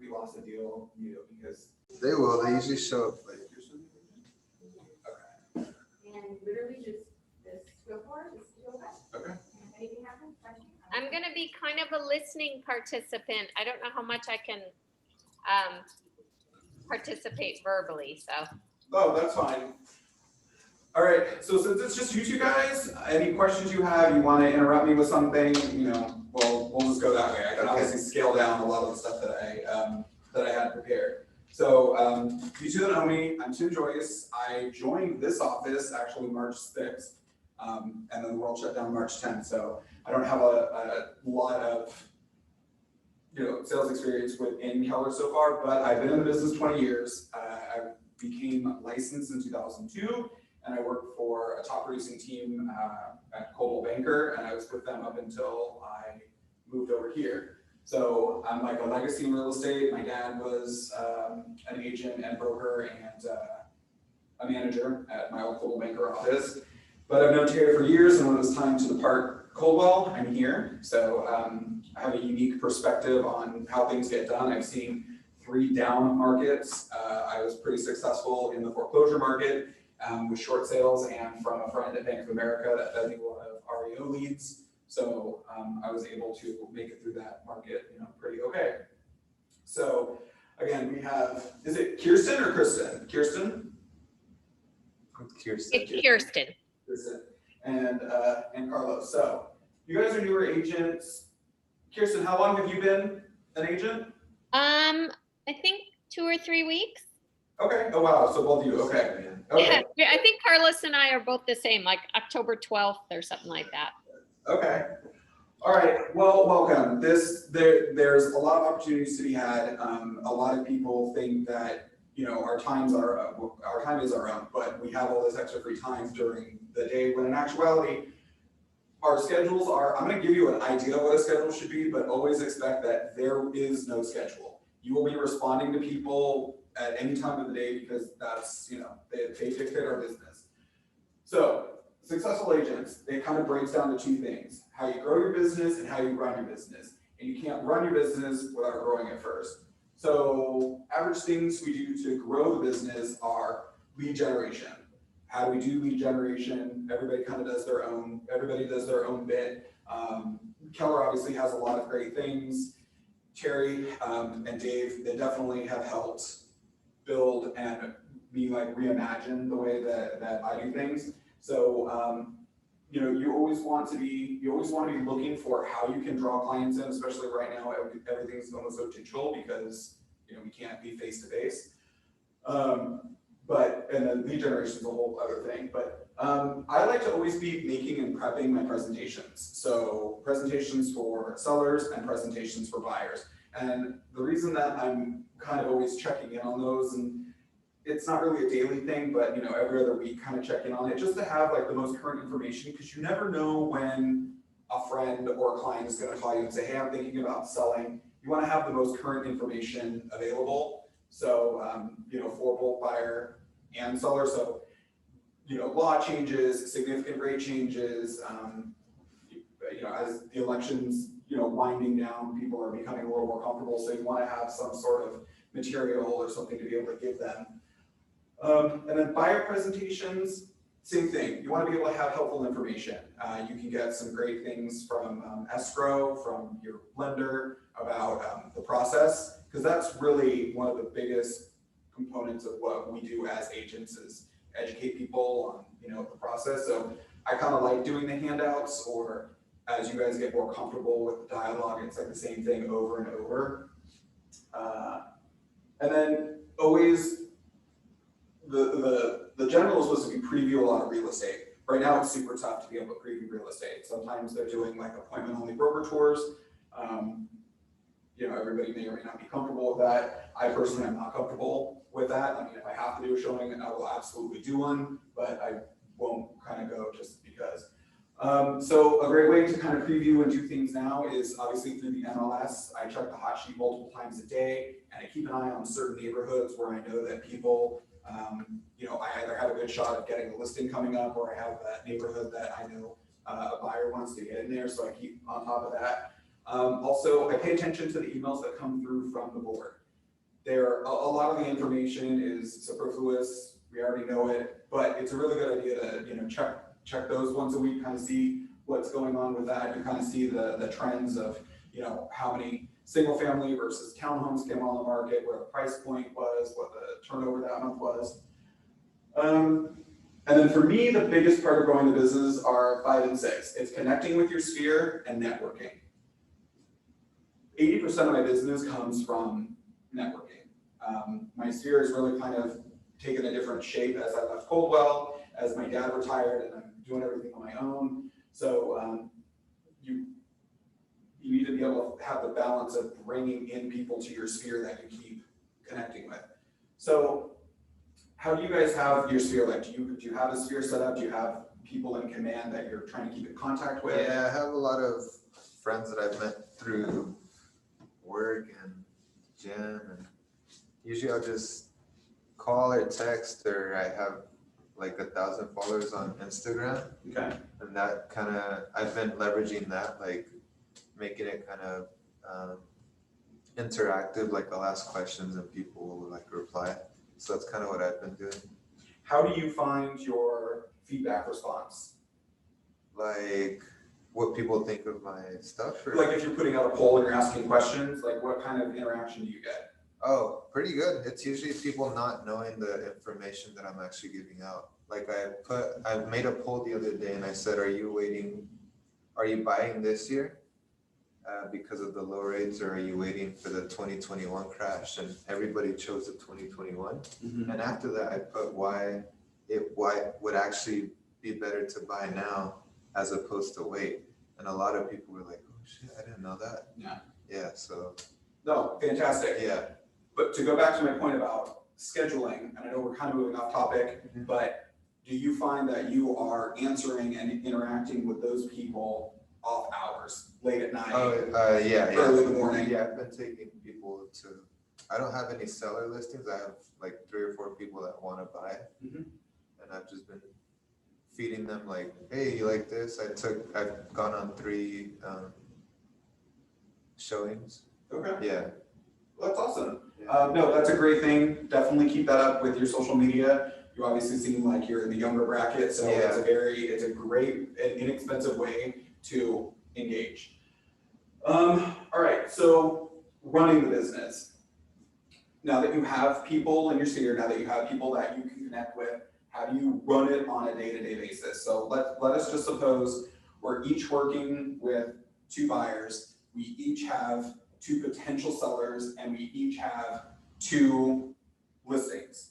we lost a deal, because they will. They usually show up late. And literally just go for it, just go back. Okay. If anything happens, I'm gonna be kind of a listening participant. I don't know how much I can participate verbally, so. Oh, that's fine. All right, so since it's just you two guys, any questions you have, you want to interrupt me with something, we'll just go that way. I can obviously scale down a lot of the stuff that I had prepared. So you two that know me, I'm Tim Joyce. I joined this office actually March 6th, and then the world shut down March 10th. So I don't have a lot of sales experience within Keller so far, but I've been in the business 20 years. I became licensed in 2002, and I worked for a top producing team at Coldwell Banker, and I was with them up until I moved over here. So I'm like a legacy in real estate. My dad was an agent and broker and a manager at my old Coldwell Banker office. But I've known Terry for years, and when it was time to depart Coldwell, I'm here. So I have a unique perspective on how things get done. I've seen 3 down markets. I was pretty successful in the foreclosure market with short sales, and from a friend at Bank of America that fed me a lot of REO leads. So I was able to make it through that market, pretty okay. So again, we have, is it Kirsten or Kristen? Kirsten? Kirsten. It's Kirsten. Kirsten and Carlos. So you guys are newer agents. Kirsten, how long have you been an agent? I think 2 or 3 weeks. Okay. Oh wow. So both of you. Okay. Okay. Yeah, I think Carlos and I are both the same, like October 12th or something like that. Okay. All right. Well, welcome. There's a lot of opportunities to be had. A lot of people think that our time is our own, but we have all this extra free time during the day. When in actuality, our schedules are. I'm going to give you an idea of what a schedule should be, but always expect that there is no schedule. You will be responding to people at any time of the day because that's they dictate our business. So successful agents, it kind of breaks down to 2 things: how you grow your business and how you run your business. And you can't run your business without growing it first. So average things we do to grow the business are lead generation. How do we do lead generation? Everybody does their own bit. Keller obviously has a lot of great things. Terry and Dave, they definitely have helped build and reimagine the way that I do things. So you always want to be looking for how you can draw clients in, especially right now. Everything's almost so digital because we can't be face to face. And then lead generation is a whole other thing. But I like to always be making and prepping my presentations. So presentations for sellers and presentations for buyers. And the reason that I'm kind of always checking in on those, and it's not really a daily thing, but every other week kind of check in on it, just to have the most current information, because you never know when a friend or a client is going to call you and say, hey, I'm thinking about selling. You want to have the most current information available. So, for both buyer and seller. So, law changes, significant rate changes, as the elections, winding down, people are becoming a little more comfortable. So you want to have some sort of material or something to be able to give them. And then buyer presentations, same thing. You want to be able to have helpful information. You can get some great things from escrow, from your lender about the process, because that's really one of the biggest components of what we do as agents is educate people on the process. So I kind of like doing the handouts, or as you guys get more comfortable with the dialogue, it's like the same thing over and over. And then always the general is supposed to be preview a lot of real estate. Right now it's super tough to be able to preview real estate. Sometimes they're doing appointment only broker tours. Everybody may or may not be comfortable with that. I personally am not comfortable with that. I mean, if I have to do a showing, I will absolutely do one, but I won't kind of go just because. So a great way to kind of preview and do things now is obviously through the MLS. I check the hot sheet multiple times a day, and I keep an eye on certain neighborhoods where I know that people, I either have a good shot of getting a listing coming up, or I have that neighborhood that I know a buyer wants to get in there, so I keep on top of that. Also, I pay attention to the emails that come through from the board. a lot of the information is superfluous, we already know it, but it's a really good idea to, check those once a week, kind of see what's going on with that, and kind of see the trends of, how many single family versus townhomes came on the market, where the price point was, what the turnover that month was. And then for me, the biggest part of growing the business are 5 and 6. It's connecting with your sphere and networking. 80% of my business comes from networking. My sphere has really kind of taken a different shape as I left Coldwell, as my dad retired, and I'm doing everything on my own. So you need to be able to have the balance of bringing in people to your sphere that you keep connecting with. So how do you guys have your sphere? Like, do you have a sphere set up? Do you have people in command that you're trying to keep in contact with? Yeah, I have a lot of friends that I've met through work and gym, and usually I'll just call or text, or I have like 1,000 followers on Instagram. Okay. And that kind of, I've been leveraging that, like making it kind of interactive, like I'll ask questions and people will like reply. So that's kind of what I've been doing. How do you find your feedback response? Like what people think of my stuff? Or? Like if you're putting out a poll and you're asking questions, like what kind of interaction do you get? Oh, pretty good. It's usually people not knowing the information that I'm actually giving out. Like I made a poll the other day and I said, are you buying this year because of the low rates, or are you waiting for the 2021 crash? And everybody chose the 2021. Mm-hmm. And after that, I put why it would actually be better to buy now as opposed to wait. And a lot of people were like, oh shit, I didn't know that. Yeah. Yeah, so. No, fantastic. Yeah. But to go back to my point about scheduling, and I know we're kind of moving off topic, mm-hmm. but do you find that you are answering and interacting with those people off hours, late at night? Yeah. Early in the morning? Yeah, I've been taking people to, I don't have any seller listings. I have like 3 or 4 people that want to buy. Mm-hmm. And I've just been feeding them like, hey, you like this? I've gone on 3 showings. Okay. Yeah. Well, that's awesome. No, that's a great thing. Definitely keep that up with your social media. You obviously seem like you're in the younger bracket, so yeah. It's a great and inexpensive way to engage. All right, so running the business. Now that you have people in your sphere, now that you have people that you can connect with, how do you run it on a day-to-day basis? So let us just suppose we're each working with 2 buyers. We each have 2 potential sellers, and we each have 2 listings.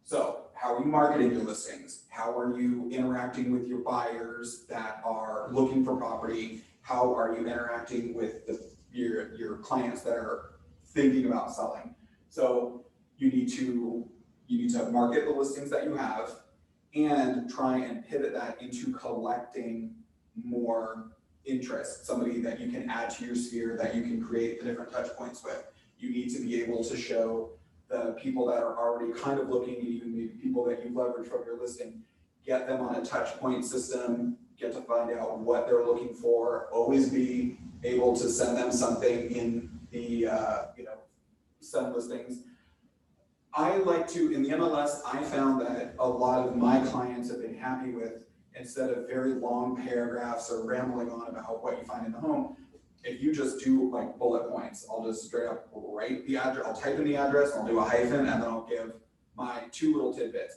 So how are you marketing your listings? How are you interacting with your buyers that are looking for property? How are you interacting with your clients that are thinking about selling? So you need to market the listings that you have and try and pivot that into collecting more interest, somebody that you can add to your sphere, that you can create the different touch points with. You need to be able to show the people that are already kind of looking, and even maybe people that you leverage from your listing, get them on a touch point system, get to find out what they're looking for, always be able to send them something in the, send listings. I like to, in the MLS, I found that a lot of my clients have been happy with, instead of very long paragraphs or rambling on about what you find in the home, if you just do like bullet points, I'll just straight up write the address, I'll type in the address, I'll do a hyphen, and then I'll give my 2 little tidbits.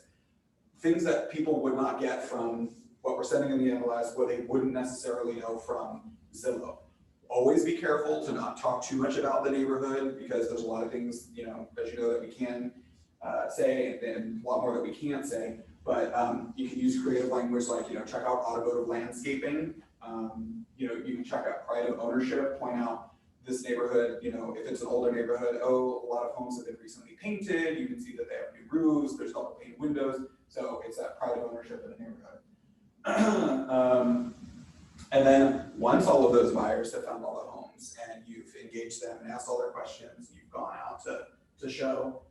Things that people would not get from what we're sending in the MLS, what they wouldn't necessarily know from Zillow. Always be careful to not talk too much about the neighborhood, because there's a lot of things, as you know, that we can say, and a lot more that we can't say. But you can use creative language like, check out automotive landscaping. You can check out pride of ownership, point out this neighborhood, if it's an older neighborhood, a lot of homes have been recently painted. You can see that they have new roofs, there's double pane windows. So it's that pride of ownership in the neighborhood. And then once all of those buyers have found all the homes and you've engaged them and asked all their questions, you've gone out to show,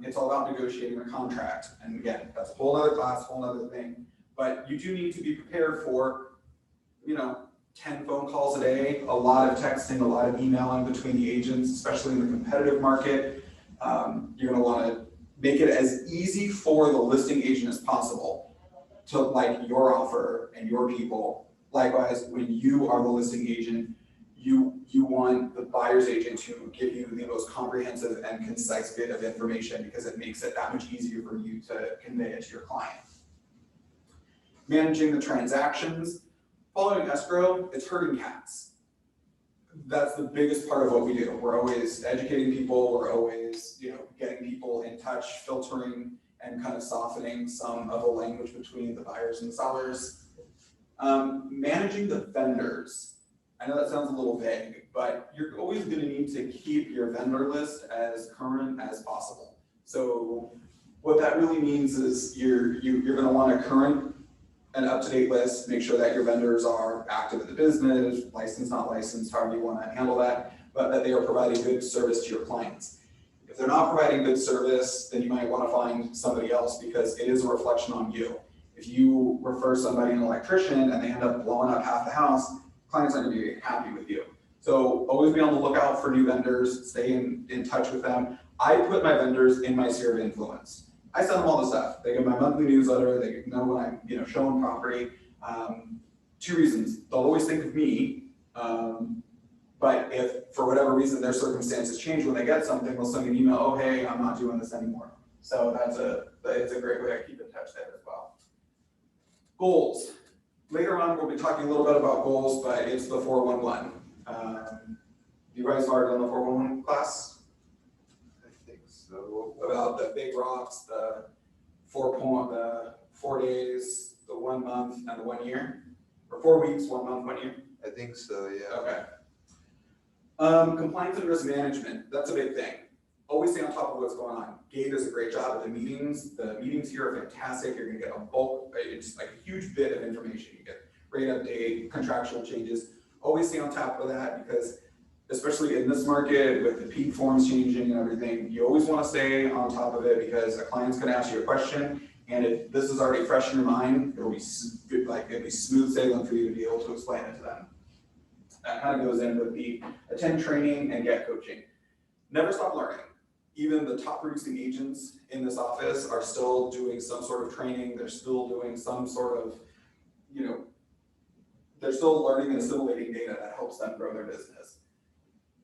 it's all about negotiating a contract. And again, that's a whole other class, whole other thing. But you do need to be prepared for, 10 phone calls a day, a lot of texting, a lot of emailing between the agents, especially in the competitive market. You're gonna wanna make it as easy for the listing agent as possible to like your offer and your people. Likewise, when you are the listing agent, you want the buyer's agent to give you the most comprehensive and concise bit of information because it makes it that much easier for you to convey it to your client. Managing the transactions, following escrow, it's herding cats. That's the biggest part of what we do. We're always educating people, we're always, getting people in touch, filtering and kind of softening some of the language between the buyers and sellers. Managing the vendors. I know that sounds a little vague, but you're always gonna need to keep your vendor list as current as possible. So what that really means is you're gonna want a current and up-to-date list, make sure that your vendors are active in the business, licensed, not licensed, however you wanna handle that, but that they are providing good service to your clients. If they're not providing good service, then you might wanna find somebody else because it is a reflection on you. If you refer somebody an electrician and they end up blowing up half the house, clients aren't gonna be happy with you. So always be on the lookout for new vendors, stay in touch with them. I put my vendors in my sphere of influence. I send them all the stuff. They get my monthly newsletter, they know when I'm showing property. 2 reasons, they'll always think of me, but if for whatever reason their circumstances change when they get something, they'll send me an email, oh hey, I'm not doing this anymore. So it's a great way to keep in touch there as well. Goals. Later on, we'll be talking a little bit about goals, but it's the 411. You guys started on the 411 class? I think so. About the big rocks, the 4 days, the 1 month, and the 1 year? Or 4 weeks, 1 month, 1 year? I think so, yeah. Okay. Compliance and risk management, that's a big thing. Always stay on top of what's going on. Gabe does a great job at the meetings. The meetings here are fantastic. You're gonna get a bulk, it's like a huge bit of information. You get rate update, contractual changes. Always stay on top of that because especially in this market with the peak forms changing and everything, you always wanna stay on top of it because a client's gonna ask you a question and if this is already fresh in your mind, it'll be smooth sailing for you to be able to explain it to them. That kind of goes in with the attend training and get coaching. Never stop learning. Even the top producing agents in this office are still doing some sort of training. They're still doing some sort of, they're still learning and assimilating data that helps them grow their business.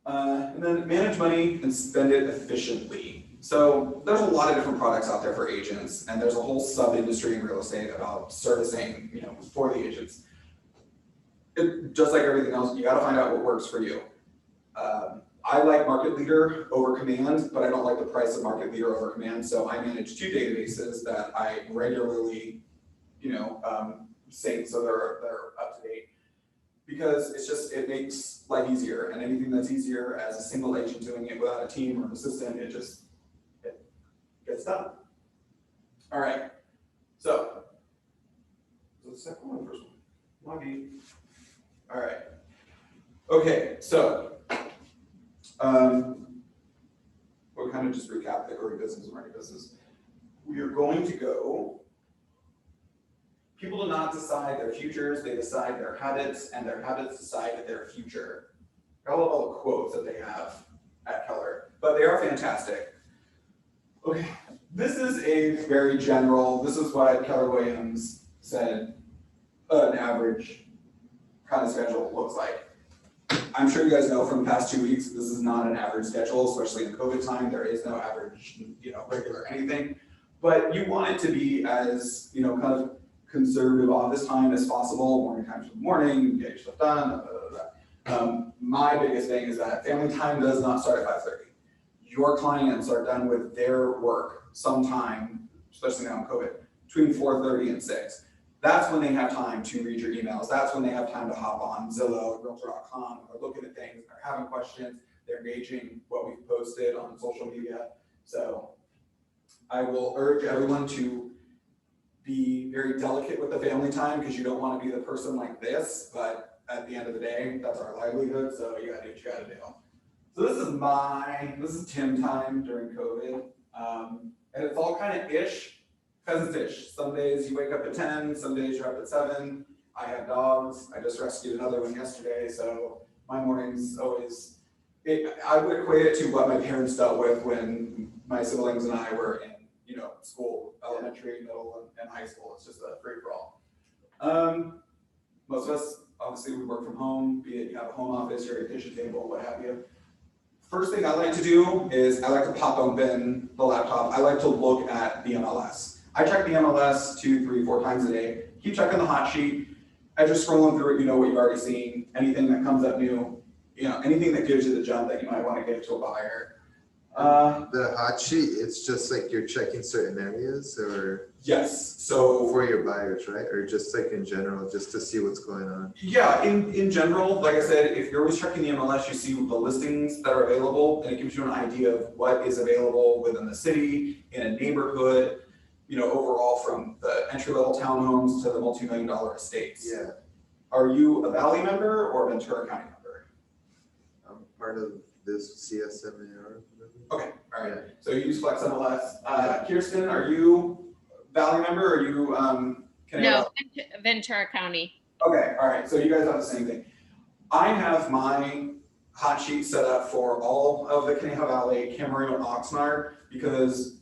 And then manage money and spend it efficiently. So there's a lot of different products out there for agents, and there's a whole sub-industry in real estate about servicing, for the agents. Just like everything else, you gotta find out what works for you. I like market leader over command, but I don't like the price of market leader over command. So I manage 2 databases that I regularly, sync so they're up to date. Because it makes life easier, and anything that's easier as a single agent doing it without a team or an assistant, it gets done. All right, so the second one, first one, login. All right, okay, so we'll kind of just recap the growing business and running business. We are going to go, people do not decide their futures, they decide their habits, and their habits decide their future. I love all the quotes that they have at Keller, but they are fantastic. Okay, this is a very general, this is what Keller Williams said an average kind of schedule looks like. I'm sure you guys know from the past 2 weeks, this is not an average schedule, especially in COVID time. There is no average, regular anything. But you want it to be as, kind of conservative office time as possible. Morning times for the morning, get your stuff done, my biggest thing is that family time does not start at 5:30. Your clients are done with their work sometime, especially now in COVID, between 4:30 and 6. That's when they have time to read your emails. That's when they have time to hop on Zillow, Realtor.com, or looking at things, they're having questions, they're engaging what we've posted on social media. So I will urge everyone to be very delicate with the family time because you don't want to be the person like this, but at the end of the day, that's our livelihood, so you gotta do what you gotta do. So this is Tim time during COVID, and it's all kind of ish. Because it's ish. Some days you wake up at 10, some days you're up at 7. I have dogs. I just rescued another one yesterday, so my mornings always I would equate it to what my parents dealt with when my siblings and I were in, school, elementary, middle, and high school. It's just a free-for-all. Most of us, obviously, we work from home, be it you have a home office or a kitchen table, what have you. First thing I like to do is I like to pop open the laptop. I like to look at the MLS. I check the MLS 2, 3, 4 times a day. Keep checking the hot sheet. As you're scrolling through it, you know what you've already seen. Anything that comes up new, anything that gives you the jump that you might want to give to a buyer. The hot sheet, it's just like you're checking certain areas, or Yes. So for your buyers, right? Or just like in general, just to see what's going on. yeah, in general, like I said, if you're always checking the MLS, you see the listings that are available, and it gives you an idea of what is available within the city, in a neighborhood, overall from the entry-level townhomes to the multi-million-dollar estates. Yeah, Are you a Valley member or a Ventura County member? I'm part of this CSMAR. Okay, all right. So you use Flex MLS. Kirsten, are you Valley member or are you No, Ventura County. Okay, all right. So you guys have the same thing. I have my hot sheet set up for all of the Conejo Valley, Camarillo, and Oxnard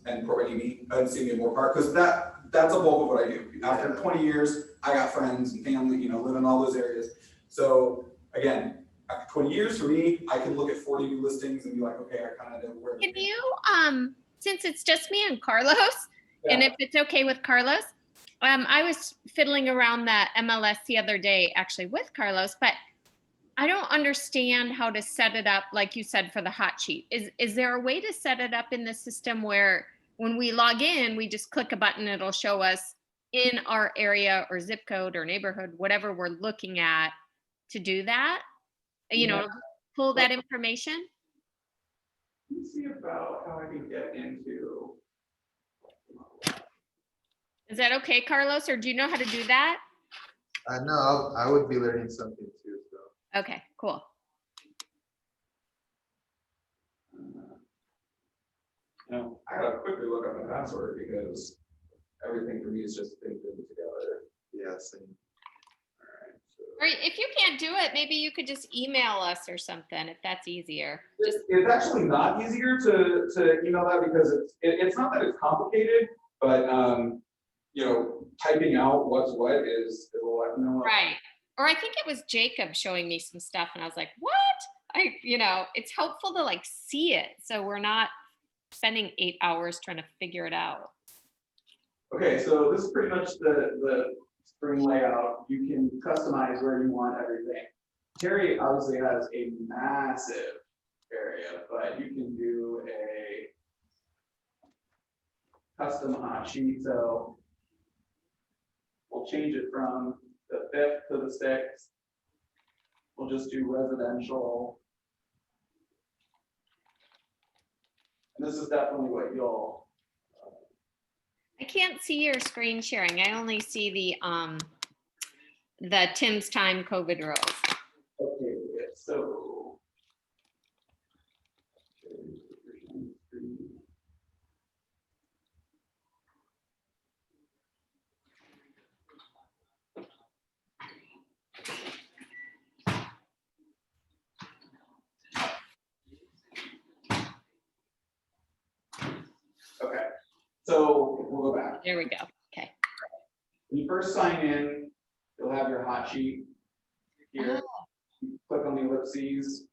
and Port Whitney and City of Moore Park, because that's a bulk of what I do. After 20 years, I got friends and family, live in all those areas. So again, after 20 years for me, I can look at 40 new listings and be like, okay, I kind of know where. Can you, since it's just me and Carlos, and if it's okay with Carlos, I was fiddling around that MLS the other day, actually with Carlos, but I don't understand how to set it up, like you said, for the hot sheet. Is there a way to set it up in the system where when we log in, we just click a button, it'll show us in our area or zip code or neighborhood, whatever we're looking at, to do that? Pull that information? Let me see about how I can get into. Is that okay, Carlos, or do you know how to do that? No, I would be learning something too. So. Okay, cool. I gotta quickly look up my password because everything for me is just things together. Yeah, same. Or if you can't do it, maybe you could just email us or something if that's easier. It's actually not easier to email that because it's not that it's complicated, but typing out what's what is a lot. Right. Or I think it was Jacob showing me some stuff and I was like, what? It's helpful to see it so we're not spending 8 hours trying to figure it out. Okay, so this is pretty much the spring layout. You can customize where you want everything. Terry obviously has a massive area, but you can do a custom hot sheet. So we'll change it from the 5th to the 6th. We'll just do residential. And this is definitely what you'll. I can't see your screen sharing. I only see the Tim's Time COVID rules. Okay, so. Okay, so we'll go back. There we go. Okay. When you first sign in, you'll have your hot sheet here. You click on the ellipses,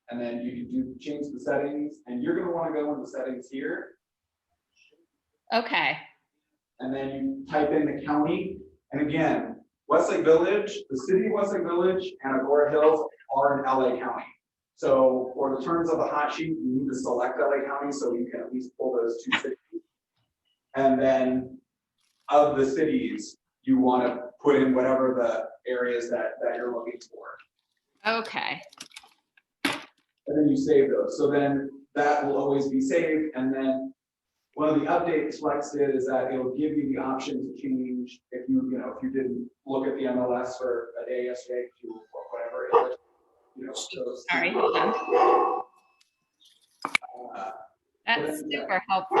and then you can change the settings, and you're gonna wanna go in the settings here, Okay. and then you type in the county. And again, Westlake Village, the city of Westlake Village and Agora Hills are in LA County. So for the terms of the hot sheet, you need to select LA County so you can at least pull those 2 cities. And then of the cities, you want to put in whatever the areas that you're looking for. Okay. And then you save those. So then that will always be saved. And then one of the updates Flex did is that it'll give you the option to change if you didn't look at the MLS for a day yesterday, or whatever it is, Sorry, hold on. That's super helpful.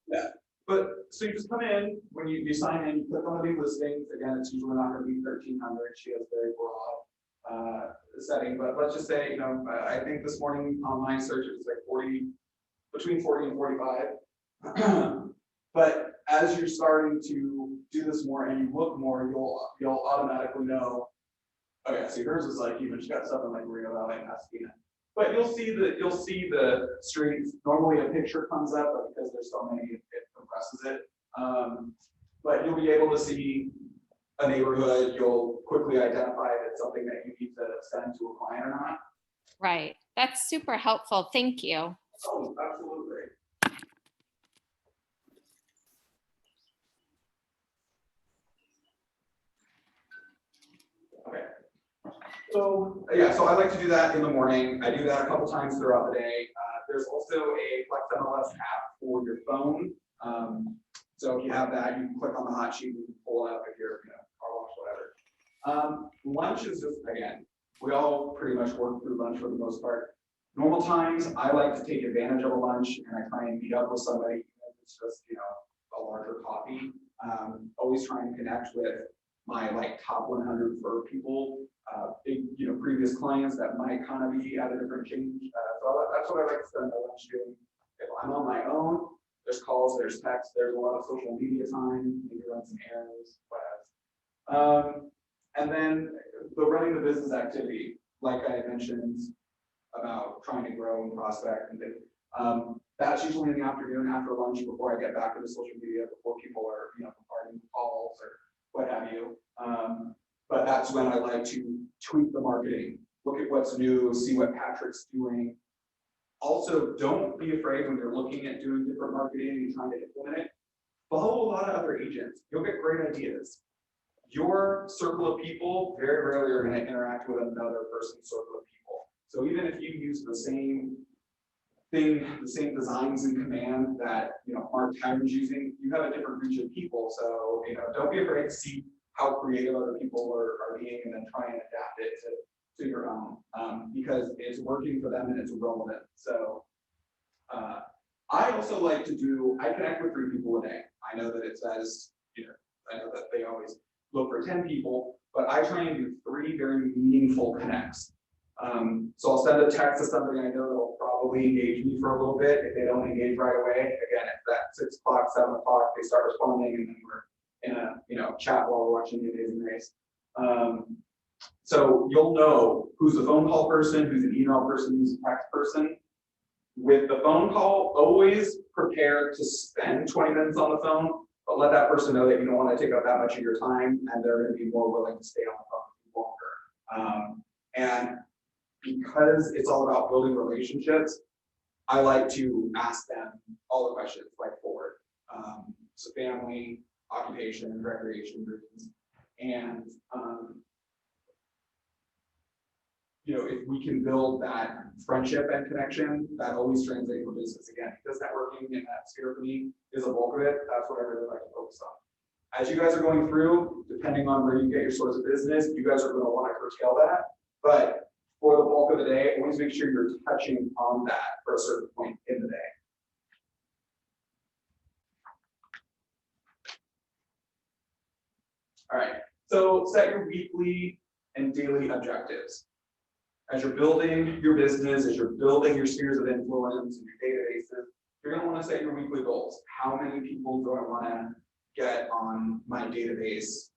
Yeah, but so you just come in, when you sign in, you click on the new listings. Again, it's usually not going to be 1,300. She has very broad setting, but let's just say, I think this morning online search it was like between 40 and 45. But as you're starting to do this more and you look more, you'll automatically know, okay, so yours is like even just got something like Rio Valley and Pasadena. But you'll see the streets. Normally a picture comes up, but because there's so many, it compresses it. But you'll be able to see a neighborhood. You'll quickly identify if it's something that you need to send to a client or not. Right. That's super helpful. Thank you. Oh, absolutely. Okay. So yeah, so I like to do that in the morning. I do that a couple times throughout the day. There's also a Flex MLS app for your phone. So if you have that, you can click on the hot sheet and pull it up if you're, car wash, whatever. Lunch is just, again, we all pretty much work through lunch for the most part. Normal times, I like to take advantage of a lunch and I try and meet up with somebody, even if it's just, a larger coffee. Always trying to connect with my top 100 for people, big, previous clients that might kind of be at a different change. So that's what I like to spend my lunch doing. If I'm on my own, there's calls, there's texts, there's a lot of social media time, maybe run some errands, whatever. And then running the business activity, like I mentioned about trying to grow and prospect and things. That's usually in the afternoon after lunch before I get back to the social media, before people are, bombarding calls or what have you. But that's when I like to tweak the marketing, look at what's new, see what Patrick's doing. Also, don't be afraid when you're looking at doing different marketing and trying to implement it. Follow a lot of other agents. You'll get great ideas. Your circle of people very rarely are going to interact with another person's circle of people. So even if you use the same thing, the same designs in command that Mark Tyron's using, you have a different reach of people. So don't be afraid to see how creative other people are being, and then try and adapt it to your own, because it's working for them and it's relevant. So I also like to I connect with 3 people a day. I know that it says, I know that they always look for 10 people, but I try and do 3 very meaningful connects. So I'll send a text to somebody I know that will probably engage me for a little bit. If they don't engage right away, again, if that 6 o'clock, 7 o'clock, they start responding, and then we're in a chat while we're watching the Amazing Race. So you'll know who's a phone call person, who's an email person, who's a text person. With the phone call, always prepare to spend 20 minutes on the phone, but let that person know that you don't want to take up that much of your time, and they're going to be more willing to stay on the phone longer. And because it's all about building relationships, I like to ask them all the questions, like forward. So family, occupation, recreation reasons. And if we can build that friendship and connection, that always translates to business. Again, because networking and that sphere for me is a bulk of it. That's what I really like to focus on. As you guys are going through, depending on where you get your source of business, you guys are going to want to curtail that. But for the bulk of the day, always make sure you're touching on that for a certain point in the day. All right, so set your weekly and daily objectives. As you're building your business, as you're building your spheres of influence and your databases, you're going to want to set your weekly goals. How many people do I want to get on my database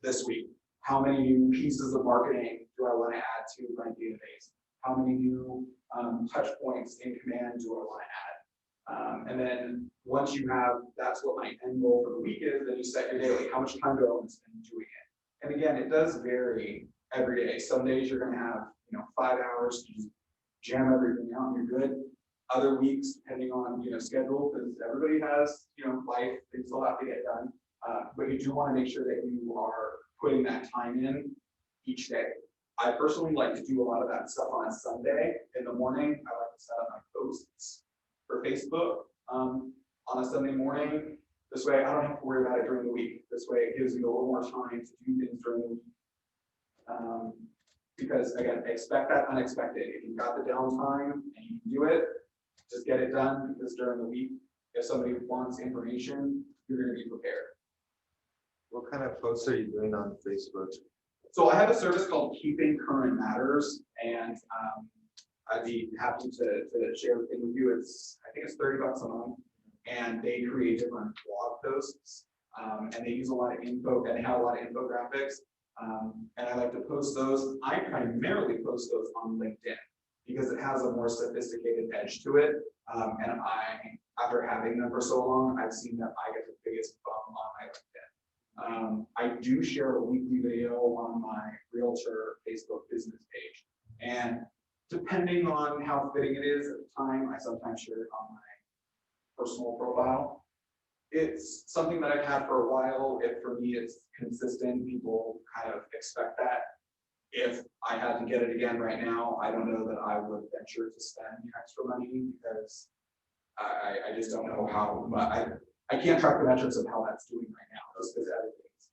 this week? How many new pieces of marketing do I want to add to my database? How many new touch points in command do I want to add? And then once you have, that's what my end goal for the week is, then you set your daily. How much time do I want to spend doing it? And again, it does vary every day. Some days you're going to have 5 hours to just jam everything out and you're good. Other weeks, depending on schedule, because everybody has life, things still have to get done. But you do want to make sure that you are putting that time in each day. I personally like to do a lot of that stuff on a Sunday in the morning. I like to set up my posts for Facebook on a Sunday morning. This way I don't have to worry about it during the week. This way it gives me a little more time to do things during the week. Because again, expect that unexpected. If you've got the downtime and you can do it, just get it done, because during the week, if somebody wants information, you're going to be prepared. What kind of posts are you doing on Facebook? So I have a service called Keeping Current Matters, and I'd be happy to share the thing with you. I think it's $30 a month, and they create different blog posts, and they use a lot of info, and they have a lot of infographics, and I like to post those. I primarily post those on LinkedIn because it has a more sophisticated edge to it, and after having them for so long, I've seen that I get the biggest bump on my LinkedIn. I do share a weekly video on my Realtor Facebook business page, and depending on how fitting it is at the time, I sometimes share it on my personal profile. It's something that I've had for a while. For me, it's consistent. People kind of expect that. If I had to get it again right now, I don't know that I would venture to spend the extra money because I just don't know how. I can't track the metrics of how that's doing right now, just because everything's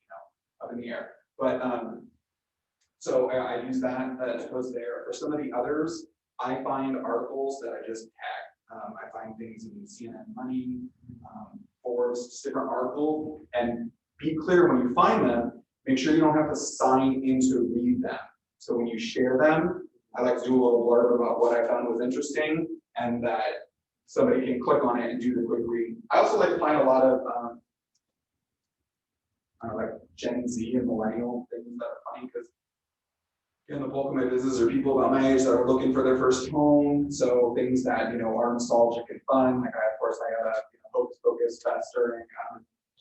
up in the air. But so I use that to post there. For some of the others, I find articles that I just tag. I find things in CNN Money, Forbes, just different articles, and be clear when you find them. Make sure you don't have to sign in to read them. So when you share them, I like to do a little blurb about what I found was interesting, and that somebody can click on it and do the quick read. I also like to find a lot of like Gen Z and millennial things that are funny, because the bulk of my business are people about my age that are looking for their first home. So things that are nostalgic and fun. Like of course I got a Hocus Pocus fest during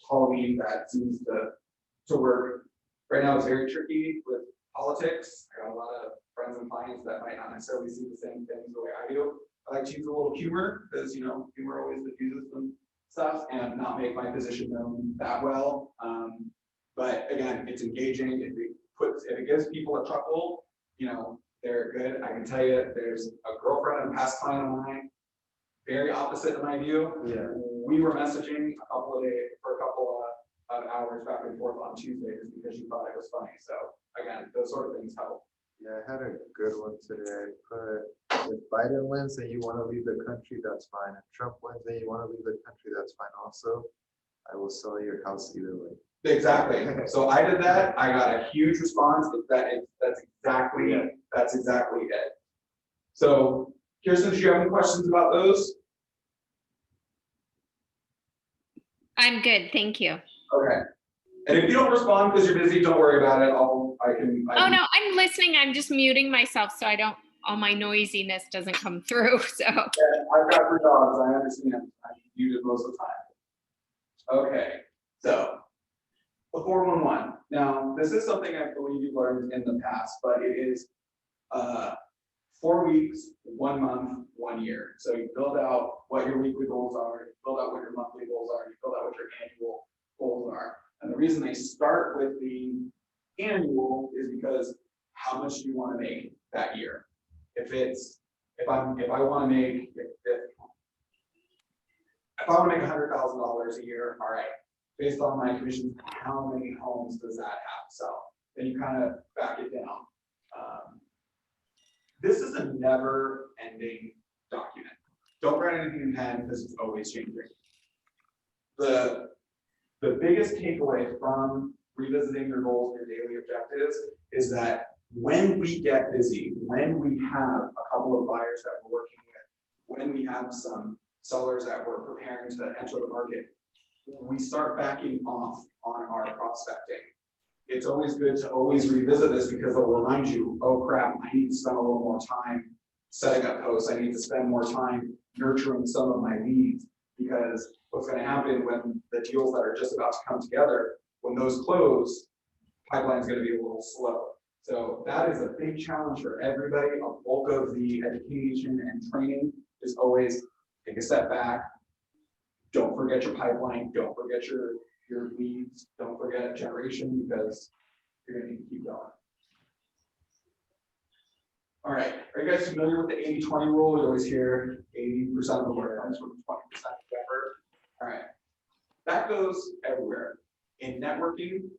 Halloween that seems to work. Right now it's very tricky with politics. I got a lot of friends and clients that might not necessarily see the same things the way I do. I like to use a little humor because humor always diffuses some stuff and not make my position known that well. But again, it's engaging. If it gives people a chuckle, they're good. I can tell you, there's a girlfriend and past client of mine, very opposite in my view. Yeah. We were messaging for a couple of hours back and forth on Tuesdays because she thought it was funny. So again, those sort of things help. Yeah, I had a good one today. If Biden wins and you want to leave the country, that's fine. If Trump wins and you want to leave the country, that's fine also. I will sell your house either way. Exactly. So I did that. I got a huge response. That's exactly it. So Kirsten, do you have any questions about those? I'm good, thank you. Okay. And if you don't respond because you're busy, don't worry about it. I can. Oh no, I'm listening. I'm just muting myself so all my noisiness doesn't come through. So Yeah, I've got 3 dogs. I understand. I'm muted most of the time. Okay. So the 411. Now, this is something I believe you've learned in the past, but it is 4 weeks, 1 month, 1 year. So you build out what your weekly goals are, you build out what your monthly goals are, you build out what your annual goals are. And the reason they start with the annual is because how much do you want to make that year? If I want to make $100,000 a year, all right, based on my commissions, how many homes does that have to sell? Then you kind of back it down. This is a never-ending document. Don't write anything in pen because it's always changing. The biggest takeaway from revisiting your goals and your daily objectives is that when we get busy, when we have a couple of buyers that we're working with, when we have some sellers that we're preparing to enter the market, we start backing off on our prospecting. It's always good to always revisit this because it'll remind you, oh crap, I need to spend a little more time setting up posts. I need to spend more time nurturing some of my leads, because what's going to happen when the deals that are just about to come together, when those close, pipeline is going to be a little slow. So that is a big challenge for everybody. A bulk of the education and training is always take a step back. Don't forget your pipeline. Don't forget your leads. Don't forget generation, because you're going to need to keep going. All right. Are you guys familiar with the 80-20 rule? You always hear 80% of the work comes from 20% of the effort. All right. That goes everywhere. In networking,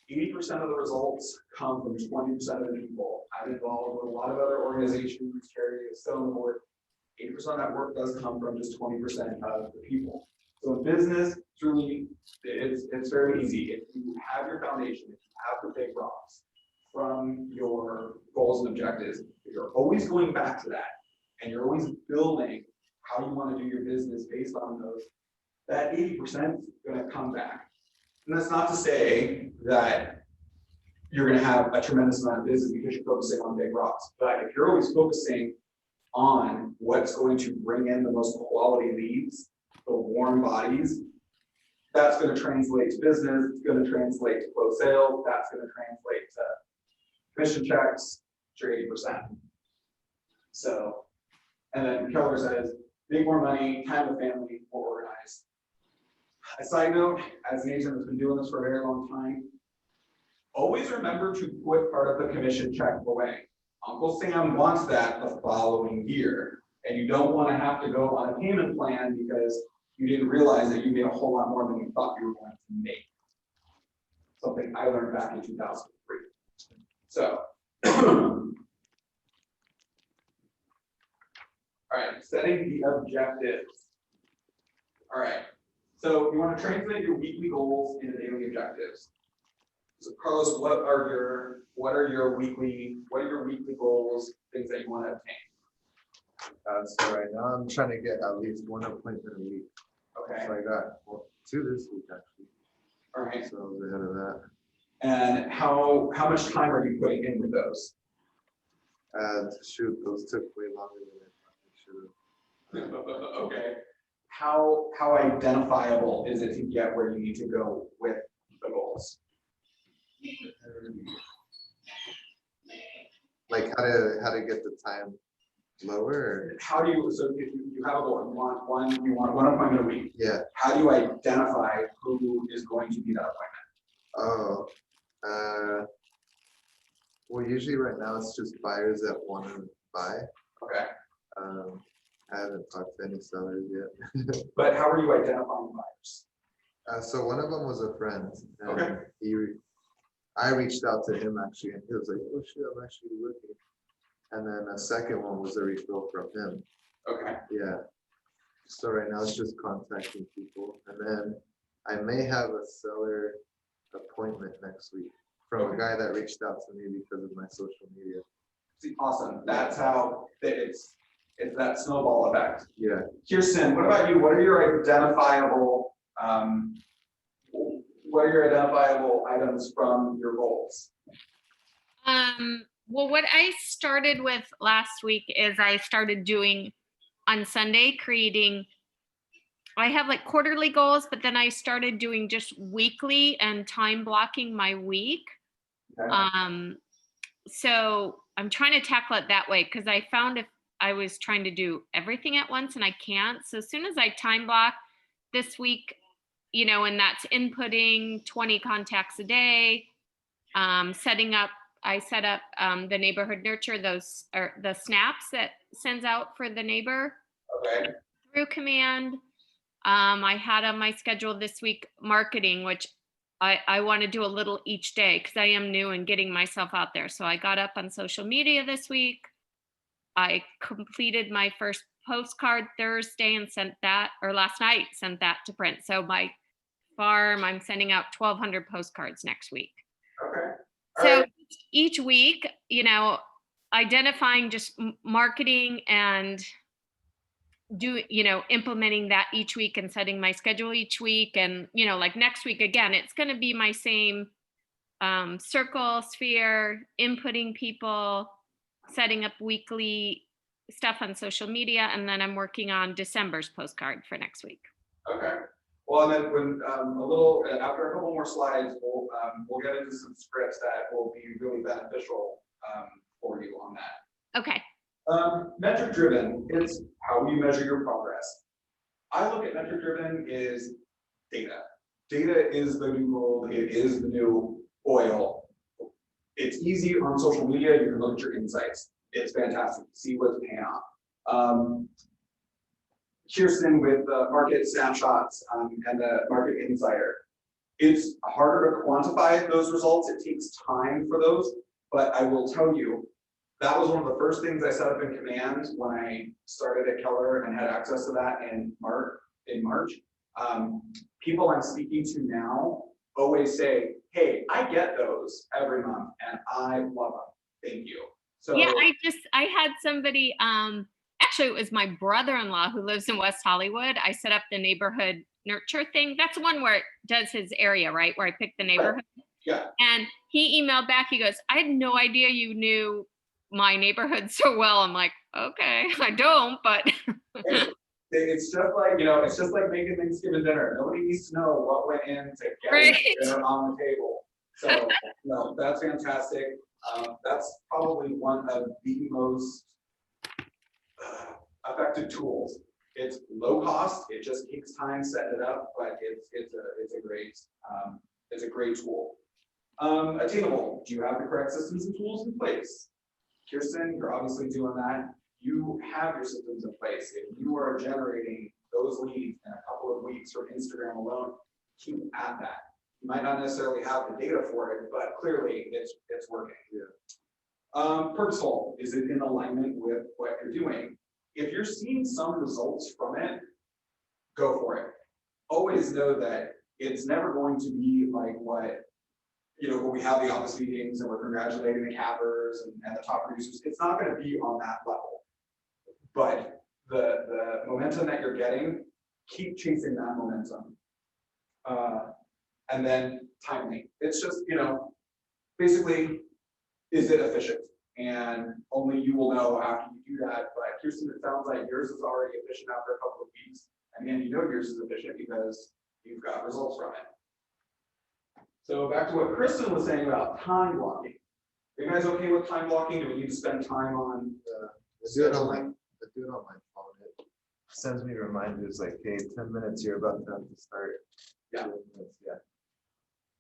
80% of the results come from 20% of the people. I'm involved with a lot of other organizations, charities, so on the board. 80% of that work does come from just 20% of the people. So in business, it's very easy. If you have your foundation, if you have the big rocks, from your goals and objectives, if you're always going back to that, and you're always building how you want to do your business based on those, that 80% is going to come back. And that's not to say that you're going to have a tremendous amount of business because you're focusing on big rocks. But if you're always focusing on what's going to bring in the most quality leads, the warm bodies, that's going to translate to business, it's going to translate to close sales, that's going to translate to commission checks, to your 80%. So, and then Keller says, make more money, time with family, more organized. A side note, as an agent that's been doing this for a very long time, always remember to put part of the commission check away. Uncle Sam wants that the following year, and you don't want to have to go on a payment plan because you didn't realize that you made a whole lot more than you thought you were going to make. Something I learned back in 2003. So, all right, setting the objectives. All right, so you want to translate your weekly goals into daily objectives. So Carlos, what are your weekly goals, things that you want to obtain? So right now I'm trying to get at least one appointment a week. Okay. So I got 2 this week actually. All right. So I was ahead of that. And how much time are you putting in with those? Shoot, those took way longer than I should have. Okay. How identifiable is it to get where you need to go with the goals? Like how to get the time lower? Or? How do you, so if you have a goal, you want one appointment a week. Yeah. How do you identify who is going to be that appointment? Oh, well, usually right now it's just buyers that want to buy. Okay. I haven't talked to any sellers yet. But how are you identifying buyers? So one of them was a friend. And Okay. I reached out to him actually, and he was like, "Oh shit, I'm actually looking." And then a second one was a referral from him. Okay. Yeah. So right now it's just contacting people, and then I may have a seller appointment next week from a guy that reached out to me because of my social media. See, awesome. That's how it's that snowball effect. Yeah. Kirsten, what about you? What are your identifiable items from your goals? Well, what I started with last week is I started doing on Sunday, I have like quarterly goals, but then I started doing just weekly and time blocking my week. Okay. So I'm trying to tackle it that way because I found if I was trying to do everything at once and I can't. So as soon as I time block this week, and that's inputting 20 contacts a day, I set up the neighborhood nurture, those are the snaps that sends out for the neighbor. Okay. Through command. I had on my schedule this week marketing, which I want to do a little each day because I am new and getting myself out there. So I got up on social media this week. I completed my first postcard Thursday and last night sent that to print. So my farm, I'm sending out 1,200 postcards next week. Okay. So each week, identifying just marketing and implementing that each week and setting my schedule each week. And, like next week, again, it's going to be my same circle, sphere, inputting people, setting up weekly stuff on social media. And then I'm working on December's postcard for next week. Okay. Well, and then when after a couple more slides, we'll get into some scripts that will be really beneficial for you on that. Okay. Metric driven is how you measure your progress. I look at metric driven is data. Data is the new gold. It is the new oil. It's easy on social media. You can look at your insights. It's fantastic to see what's paying off. Kirsten with the market snapshots and the market insider. It's harder to quantify those results. It takes time for those, but I will tell you, that was one of the first things I set up in command when I started at Keller and had access to that in March. People I'm speaking to now always say, hey, I get those every month and I love them. Thank you. So Yeah, I had somebody, actually it was my brother-in-law who lives in West Hollywood. I set up the neighborhood nurture thing. That's one where it does his area, right? Where I pick the neighborhood. yeah, And he emailed back, he goes, I had no idea you knew my neighborhood so well. I'm like, okay, I don't, but it's just like, it's just like making Thanksgiving dinner. Nobody needs to know what went into getting Right. dinner on the table. So, that's fantastic. That's probably one of the most effective tools. It's low cost. It just takes time setting it up, but it's a great tool. Attainable. Do you have the correct systems and tools in place? Kirsten, you're obviously doing that. You have your systems in place. If you are generating those leads in a couple of weeks from Instagram alone, keep at that. You might not necessarily have the data for it, but clearly it's working. Yeah. Purposeful. Is it in alignment with what you're doing? If you're seeing some results from it, go for it. Always know that it's never going to be like when we have the office meetings and we're congratulating the cappers and the top producers. It's not going to be on that level. But the momentum that you're getting, keep chasing that momentum. And then timely. It's just, basically, is it efficient? And only you will know after you do that. But Kirsten, it sounds like yours is already efficient after a couple of weeks. And then yours is efficient because you've got results from it. So back to what Kristen was saying about time blocking. Are you guys okay with time blocking? Do we need to spend time on the Do it on scheduling? my phone. It sends me reminders like, hey, 10 minutes, you're about to have to start. Yeah. doing this. Yeah.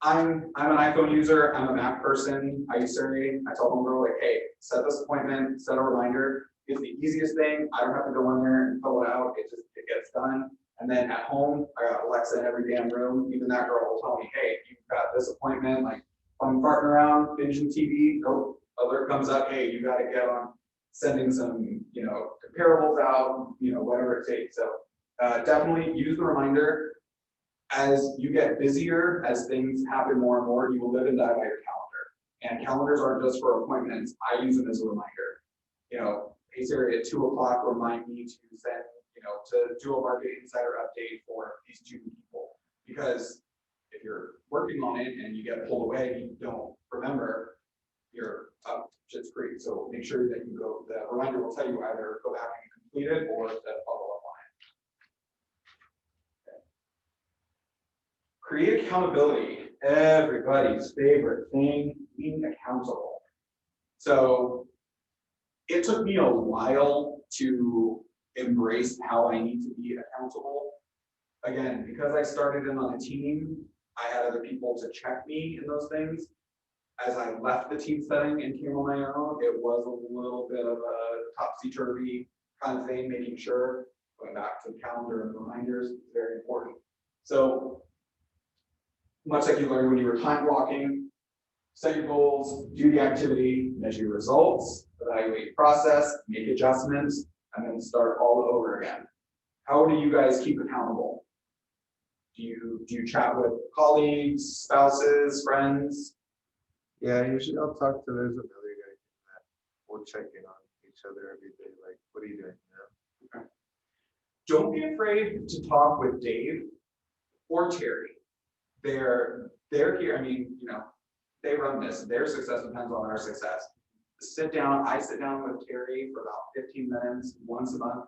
I'm an iPhone user. I'm a Mac person. I use Siri. I tell them, like, hey, set this appointment, set a reminder. It's the easiest thing. I don't have to go in there and fill it out. It gets done. And then at home, I got Alexa in every damn room. Even that girl will tell me, hey, you've got this appointment. Like, if I'm farting around, binging TV, alert comes up, hey, you got to get on sending some, comparables out, whatever it takes. So definitely use the reminder. As you get busier, as things happen more and more, you will live and die by your calendar. And calendars aren't just for appointments. I use them as a reminder. Hey Siri, at 2:00, remind me to send, to do a marketing insider update for these 2 people. Because if you're working on it and you get pulled away, you don't remember, you're up shit's creek. So make sure that the reminder will tell you either go back and complete it or to follow up on it. Okay. Create accountability. Everybody's favorite thing, being accountable. So it took me a while to embrace how I need to be accountable. Again, because I started in on a team, I had other people to check me in those things. As I left the team setting and came on my own, it was a little bit of a topsy-turvy kind of thing, making sure, going back to the calendar and reminders, is very important. So, much like you learned when you were time blocking, set your goals, do the activity, measure your results, evaluate your process, make adjustments, and then start all over again. How do you guys keep accountable? Do you chat with colleagues, spouses, friends? Yeah, usually I'll talk to, there's another guy that we'll check in on each other every day. Like, what are you doing? Okay. Don't be afraid to talk with Dave or Terry. They're here. I mean, they run this. Their success depends on our success. I sit down with Terry for about 15 minutes once a month,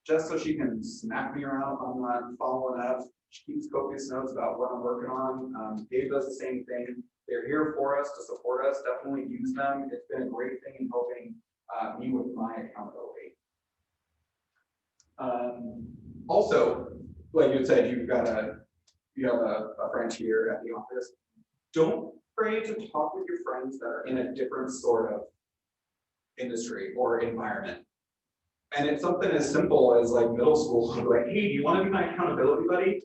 just so she can smack me around if I'm not following up. She keeps copious notes about what I'm working on. Dave does the same thing. They're here for us, to support us. Definitely use them. It's been a great thing in helping me with my accountability. Also, like you said, you have a friend here at the office. Don't be afraid to talk with your friends that are in a different sort of industry or environment. And it's something as simple as like middle school, like, hey, do you want to be my accountability buddy?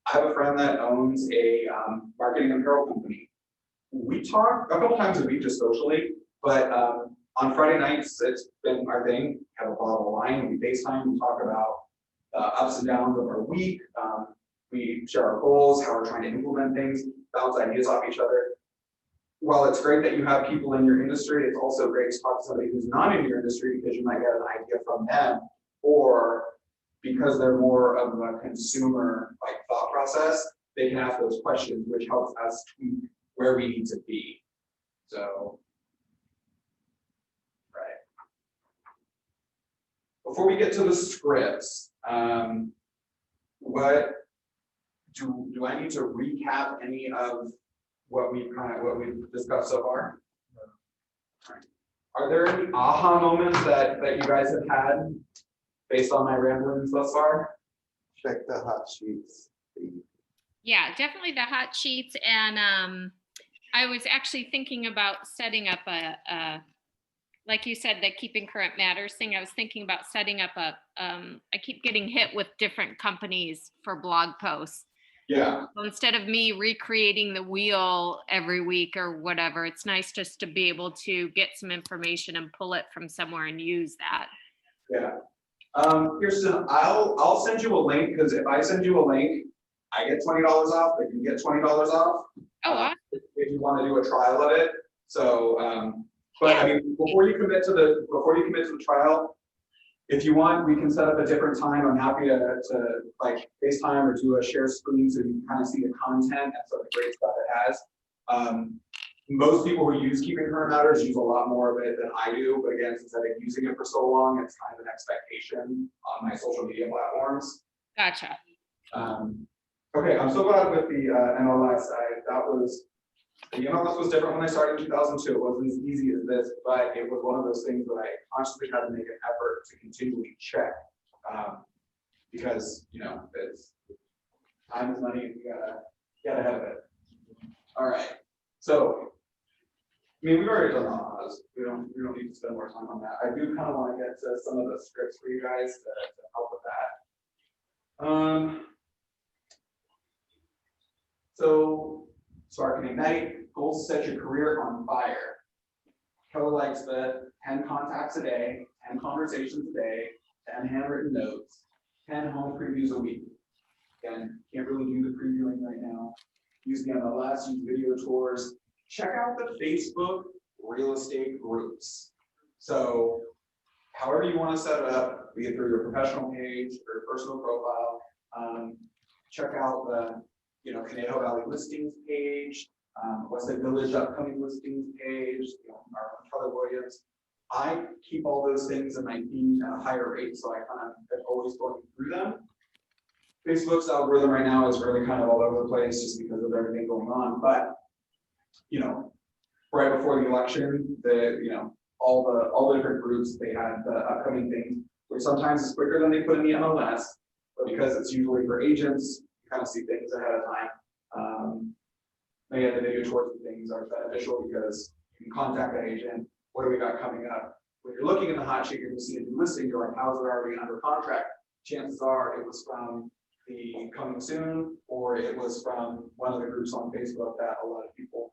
I have a friend that owns a marketing apparel company. We talk a couple times a week just socially, but on Friday nights, it's been our thing. Have a bottle of wine, we FaceTime, we talk about ups and downs of our week. We share our goals, how we're trying to implement things. bounce ideas off each other. While it's great that you have people in your industry, it's also great to talk to somebody who's not in your industry because you might get an idea from them, or because they're more of a consumer like thought process, they can ask those questions, which helps us tweak where we need to be. So, right. Before we get to the scripts, what do I need to recap any of what we've discussed so far? Right. Are there any aha moments that you guys have had based on my ramblings thus far? Check the hot sheets. Yeah, definitely the hot sheets. And I was actually thinking about setting up a like you said, the keeping current matters thing. I was thinking about setting up I keep getting hit with different companies for blog posts. Yeah. So instead of me recreating the wheel every week or whatever, it's nice just to be able to get some information and pull it from somewhere and use that. Yeah. Kirsten, I'll send you a link, because if I send you a link, I get $20 off, but you get $20 off. Oh, awesome. If you want to do a trial of it. So, but I mean, before you commit to the trial, if you want, we can set up a different time. I'm happy to like FaceTime or do a share screen so you can kind of see the content and some of the great stuff it has. Most people who use Keeping Current Matters use a lot more of it than I do, but again, since I've been using it for so long, it's kind of an expectation on my social media platforms. Gotcha. Okay, I'm so glad with the MLS. The MLS was different when I started in 2002. It wasn't as easy as this, but it was one of those things that I constantly had to make an effort to continually check, because it's time is money, and you gotta get ahead of it. All right, so I mean, we've already done the we don't need to spend more time on that. I do kind of want to get to some of the scripts for you guys to help with that. So Spark and Ignite, goals to set your career on fire. Keller likes the 10 contacts a day, 10 conversations a day, 10 handwritten notes, 10 home previews a week. Again, can't really do the previewing right now. Use the MLS, use video tours. Check out the Facebook real estate groups. So however you want to set it up, be it through your professional page or your personal profile, check out the Conejo Valley listings page, Westside Village upcoming listings page, our Keller Williams. I keep all those things in my feed at a higher rate, so I kind of am always going through them. Facebook's algorithm right now is really kind of all over the place just because of everything going on. But right before the election, all the different groups, they had the upcoming things, which sometimes is quicker than they put in the MLS, but because it's usually for agents, you kind of see things ahead of time. Again, the video tours and things are beneficial because you can contact that agent. What do we got coming up? When you're looking in the hot sheet, you're going to see a new listing. You're like, how's it already under contract? Chances are it was from the coming soon, or it was from one of the groups on Facebook that a lot of people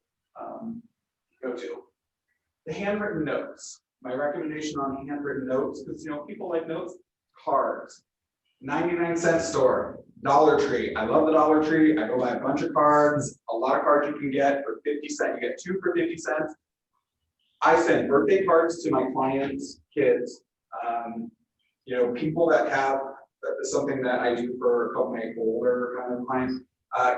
go to. The handwritten notes. My recommendation on handwritten notes, because people like notes, cards. 99-cent store, Dollar Tree. I love the Dollar Tree. I go buy a bunch of cards. A lot of cards you can get for 50 cents. You get 2 for 50 cents. I send birthday cards to my clients' kids. People that have something that I do for a couple of my older kind of clients.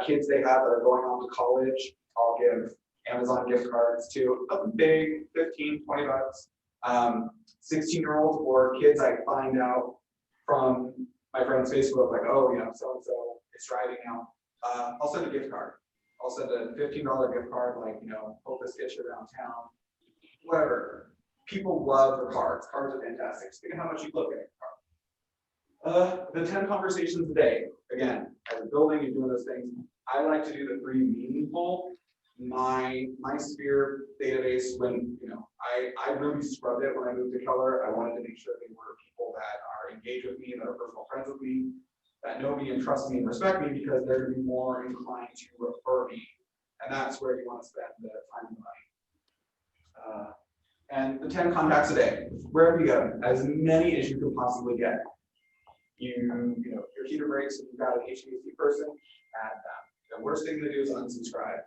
Kids they have that are going on to college, I'll give Amazon gift cards to. Nothing big, 15, 20 bucks. 16-year-olds or kids I find out from my friend's Facebook, like, oh, so-and-so is driving now. I'll send a gift card. I'll send a $15 gift card, like, hope this gets you around town. Whatever. People love the cards. Cards are fantastic. Think of how much you look at a card. The 10 conversations a day. Again, as a building, you're doing those things. I like to do the 3 meaningful. My Sphere database, when I really scrubbed it when I moved to Keller. I wanted to make sure they were people that are engaged with me, that are personal friends with me, that know me and trust me and respect me, because they're going to be more inclined to refer me, and that's where you want to spend the time and money. And the 10 contacts a day, wherever you go, as many as you can possibly get. Your heater breaks and you've got an HVAC person, add them. The worst thing to do is unsubscribe.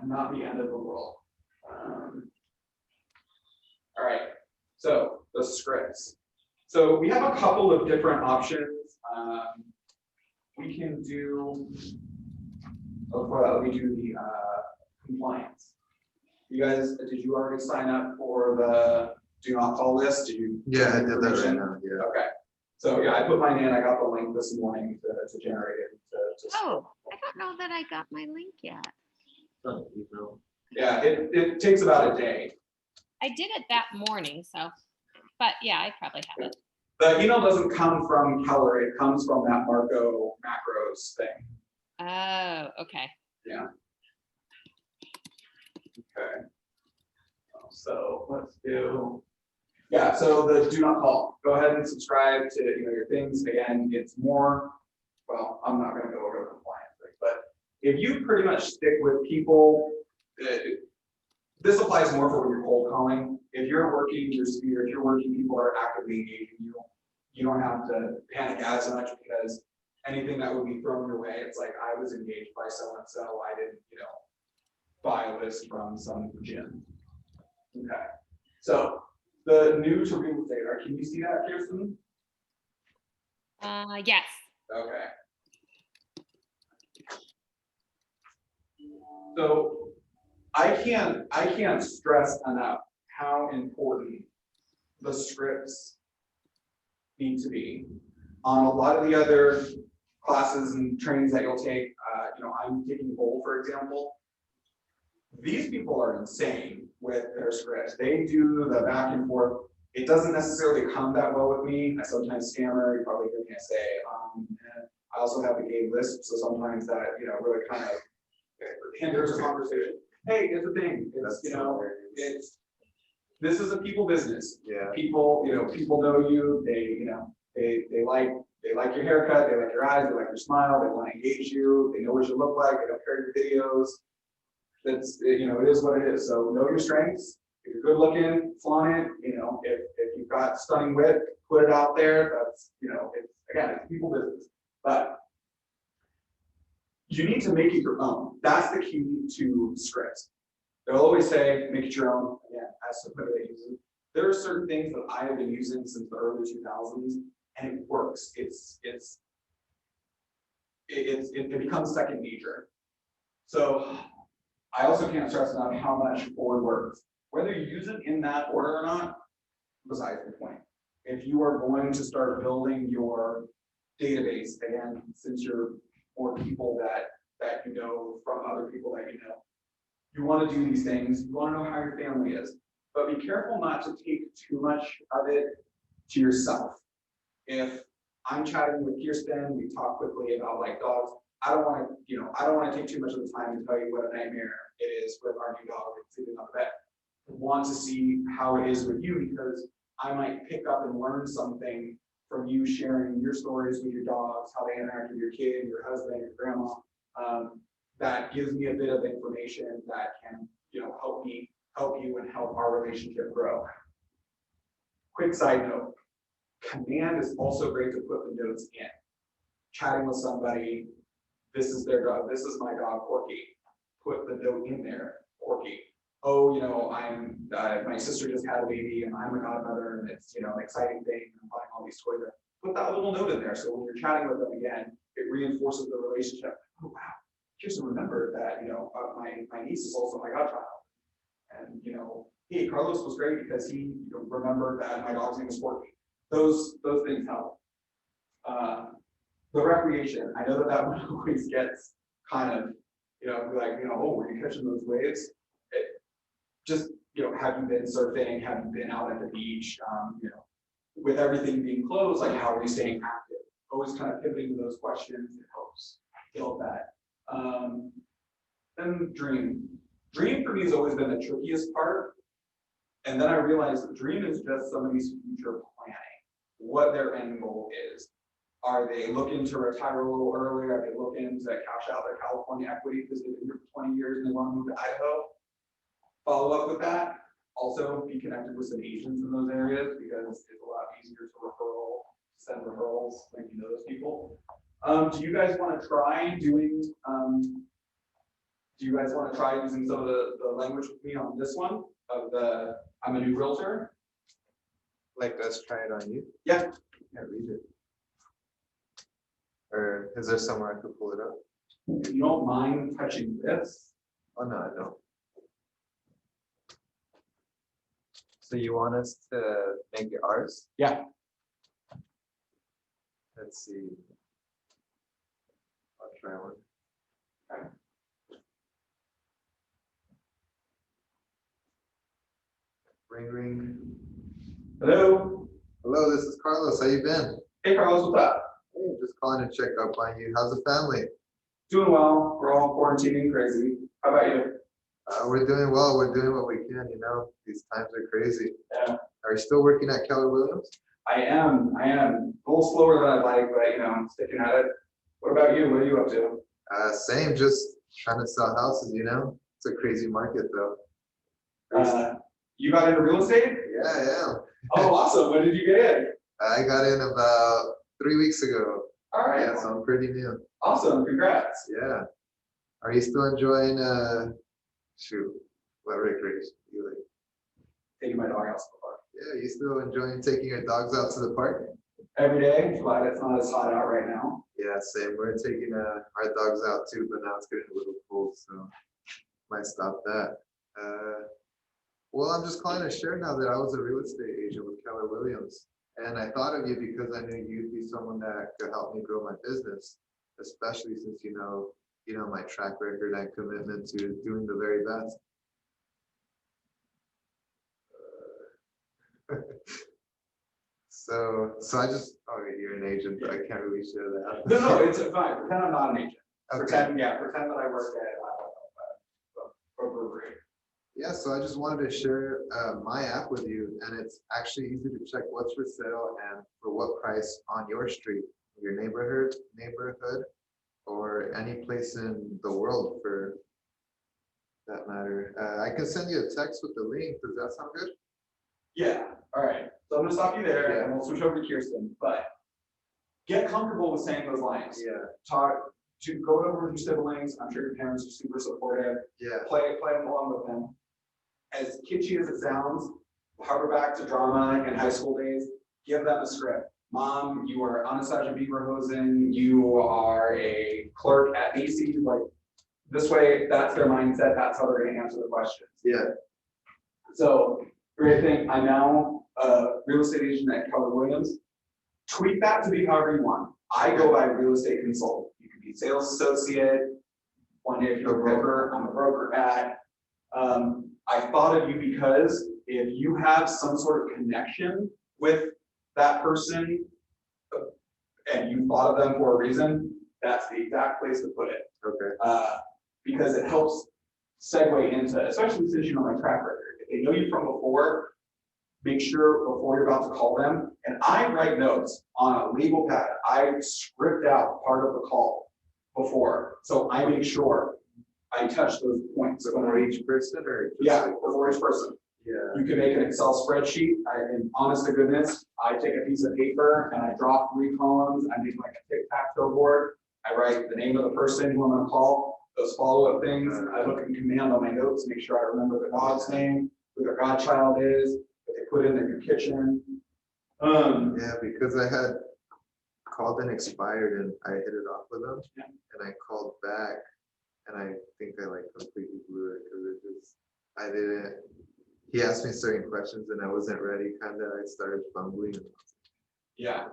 not the end of the world. All right, so the scripts. So we have a couple of different options. We can do, before that, let me do the compliance. You guys, did you already sign up for the do not call list? Did you? Yeah, I did that right now, yeah. Okay, so yeah, I put mine in, I got the link this morning to generate it. Oh, I don't know that I got my link yet. Yeah, it takes about a day. I did it that morning, so, but yeah, I probably have it. The email doesn't come from Keller, it comes from that Marco macros thing. Oh, okay. Yeah. Okay. So let's do, yeah, so the do not call. Go ahead and subscribe to your things. Again, it's more, well, I'm not gonna go over the compliance thing, but if you pretty much stick with people, this applies more for when you're cold calling. If you're working your sphere, if you're working, people are actively engaging you, you don't have to panic as much because anything that would be thrown your way, it's like I was engaged by so-and-so, I didn't, buy a list from some gym. Okay, so the new to real estate, can you see that, Kirsten? Yes. Okay. So I can't stress enough how important the scripts need to be. On a lot of the other classes and trainings that you'll take, I'm taking Bowl, for example. These people are insane with their scripts. They do the back and forth. It doesn't necessarily come that well with me. I sometimes stammer, you probably hear me say. And I also have the gay lisp, so sometimes that, really kind of hinders the conversation. Hey, it's a thing. It's, this is a people business. Yeah. People know you. They like your haircut. They like your eyes. They like your smile. They want to engage you. They know what you look like. They don't care your videos. That's, it is what it is. So know your strengths. If you're good looking, flaunt it. If you've got stunning wit, put it out there. That's, it's people business. But you need to make it your own. That's the key to scripts. They'll always say, make it your own. Again, as to whether they use it. There are certain things that I have been using since the early 2000s, and it works. It becomes second nature. So I also can't stress enough how much forward works. Whether you use it in that order or not, besides the point. If you are going to start building your database, again, since you're more people that you know from other people that you want to do these things, you want to know how your family is, but be careful not to take too much of it to yourself. If I'm chatting with Kirsten, we talk quickly about like dogs. I don't want to take too much of the time to tell you what a nightmare it is with our new dog sleeping on the bed. I want to see how it is with you because I might pick up and learn something from you sharing your stories with your dogs, how they interact with your kid, your husband, your grandma. That gives me a bit of information that can, help you and help our relationship grow. Quick side note, command is also great to put the notes in. Chatting with somebody, this is their dog, this is my dog, Porky. Put the note in there, Porky. Oh, my sister just had a baby and I'm a godmother and it's, an exciting thing. I'm buying all these toys. Put that little note in there. So when you're chatting with them again, it reinforces the relationship. Oh, wow. Just remember that, my niece is also my godchild. And, hey, Carlos was great because he remembered that my dog's name is Porky. Those things help. The recreation, I know that one always gets kind of, oh, were you catching those waves? Just, have you been surfing? Have you been out at the beach? With everything being closed, like how are you staying active? Always kind of pivoting to those questions, it helps build that. Then dream. Dream for me has always been the trickiest part. And then I realized that dream is just somebody's future planning, what their end goal is. Are they looking to retire a little early? Are they looking to cash out their California equity because they've been here for 20 years and they want to move to Idaho? Follow up with that. Also be connected with some agents in those areas because it's a lot easier to send referrals when you know those people. Do you guys want to try doing Do you guys want to try using some of the language with me on this one of the, I'm a new realtor? Like, let's try it on you. Yeah. Yeah, read it. Or is there somewhere I could pull it up? If you don't mind touching this. Oh, no, I don't. So you want us to make it ours? Yeah. Let's see. I'll try one. Okay. Ring, ring. Hello. Hello, this is Carlos. How you been? Hey, Carlos, what's up? Hey, just calling to check up on you. How's the family? Doing well. We're all quarantining crazy. How about you? We're doing well. We're doing what we can, you know. These times are crazy. Yeah. Are you still working at Keller Williams? I am. A little slower than I'd like, but I'm sticking at it. What about you? What are you up to? Same, just trying to sell houses, you know. It's a crazy market though. You got into real estate? Yeah, I am. Oh, awesome. When did you get in? I got in about 3 weeks ago. All right. Yeah, so I'm pretty new. Awesome. Congrats. Yeah. Are you still enjoying what recreation do you like? Taking my dog out to the park. Yeah, you still enjoying taking your dogs out to the park? Every day. Glad it's not as hot out right now. Yeah, same. We're taking our dogs out too, but now it's getting a little cold, so might stop that. Well, I'm just calling to share now that I was a real estate agent with Keller Williams, and I thought of you because I knew you'd be someone that could help me grow my business, especially since you know my track record and commitment to doing the very best. So I just, you're an agent, but I can't really share that. No, it's fine. Pretend I'm not an agent. Okay. Pretend that I work at a brewery. Yeah, so I just wanted to share my app with you, and it's actually easy to check what's for sale and for what price on your street, your neighborhood, or any place in the world for that matter. I can send you a text with the link. Does that sound good? Yeah. All right. So I'm gonna stop you there, Yeah. and we'll switch over to Kirsten. But get comfortable with saying those lines. Yeah. Go over with your siblings. I'm sure your parents are super supportive. Yeah. Play along with them. As kitschy as it sounds, harper back to drama in high school days. Give them a script. Mom, you are Anastasia Beaverhosen. You are a clerk at Macy's. Like this way, that's their mindset. That's how they're going to answer the questions. Yeah. So, great thing. I'm now a real estate agent at Keller Williams. Tweak that to be however you want. I go by real estate consultant. You can be sales associate. One day if you're a broker, I'm a broker at. I thought of you because if you have some sort of connection with that person and you thought of them for a reason, that's the exact place to put it. Okay. Because it helps segue into, especially since you know my track record. If they know you from before, make sure before you're about to call them, and I write notes on a legal pad. I script out part of the call before, so I make sure I touch those points. For each person, or just Yeah, like, for each person. yeah. You can make an Excel spreadsheet. And honest to goodness, I take a piece of paper and I drop 3 columns. I make like a tic-tac-toe board. I write the name of the person who I'm gonna call, those follow-up things. I look in command on my notes, make sure I remember the dog's name, who their godchild is, what they put in their kitchen. Yeah, because I had called and expired, and I hit it off with them, Yeah. and I called back, and I think I like completely blew it because I didn't. He asked me certain questions, and I wasn't ready. Kind of, I started fumbling. Yeah.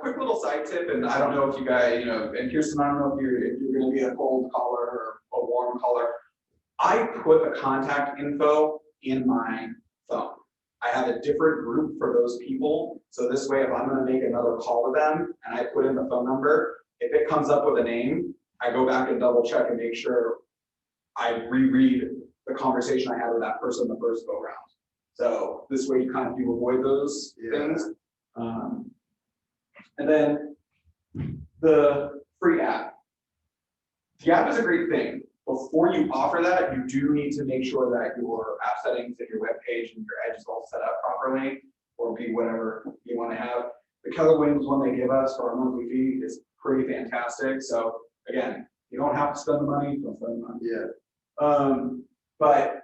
Quick little side tip, and I don't know if you guys, and Kirsten, I don't know if you're gonna be a cold caller or a warm caller. I put the contact info in my phone. I have a different group for those people. So this way, if I'm gonna make another call to them and I put in the phone number, if it comes up with a name, I go back and double check and make sure I reread the conversation I had with that person the first go round. So this way you kind of do avoid those things. And then the free app. The app is a great thing. Before you offer that, you do need to make sure that your app settings and your web page and your edge is all set up properly, or be whatever you want to have. The Keller Williams one they give us for our monthly fee is pretty fantastic. So again, You don't have to spend the money, don't spend the money. Yeah. But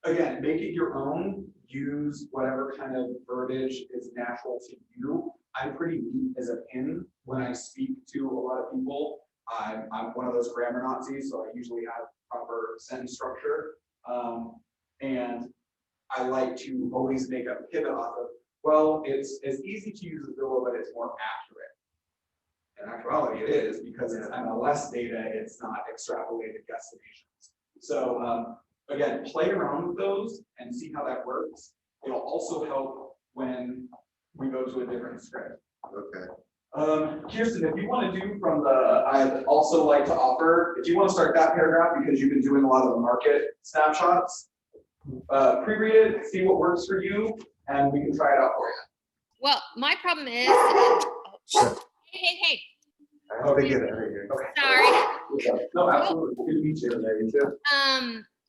again, make it your own, use whatever kind of verbiage is natural to you. I'm pretty neat as a pin when I speak to a lot of people. I'm one of those grammar Nazis, so I usually have proper sentence structure. And I like to always make a pivot off of, well, it's as easy to use as Zillow, but it's more accurate. In actuality, it is, because it's MLS data, it's not extrapolated guesstimations. So again, play around with those and see how that works. It'll also help when we go to a different script. Okay. Kirsten, if you want to do from the, I'd also like to offer, if you want to start that paragraph, because you've been doing a lot of the market snapshots, pre-read it, see what works for you, and we can try it out for you. Well, my problem is, Sure. hey, I have to get out of here. Okay. sorry. No, absolutely. Good to meet you. There you too.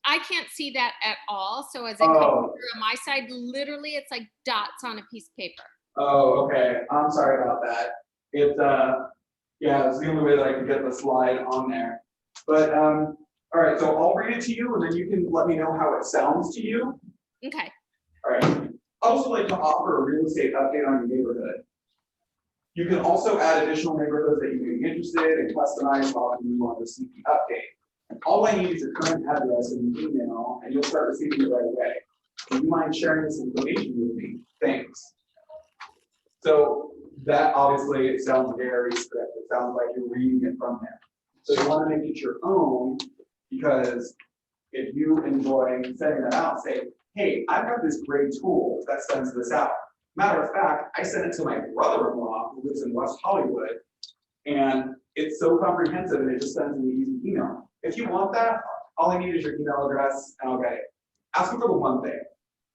I can't see that at all. So as it comes through on my side, literally it's like dots on a piece of paper. Oh, okay. I'm sorry about that. It's yeah, it's the only way that I can get the slide on there. But all right, so I'll read it to you and then you can let me know how it sounds to you. Okay. All right. I'd also like to offer a real estate update on your neighborhood. You can also add additional neighborhoods that you may be interested in, customize while you want to receive the update. All I need is your current address and an email, and you'll start receiving it right away. Would you mind sharing this information with me? Thanks. So that obviously it sounds very strict. It sounds like you're reading it from there. So you want to make it your own, because if you enjoy sending that out, say, hey, I've got this great tool that sends this out. Matter of fact, I sent it to my brother-in-law who lives in West Hollywood, and it's so comprehensive and it just sends me an easy email. If you want that, all I need is your email address and I'll get it. Ask them for the one thing,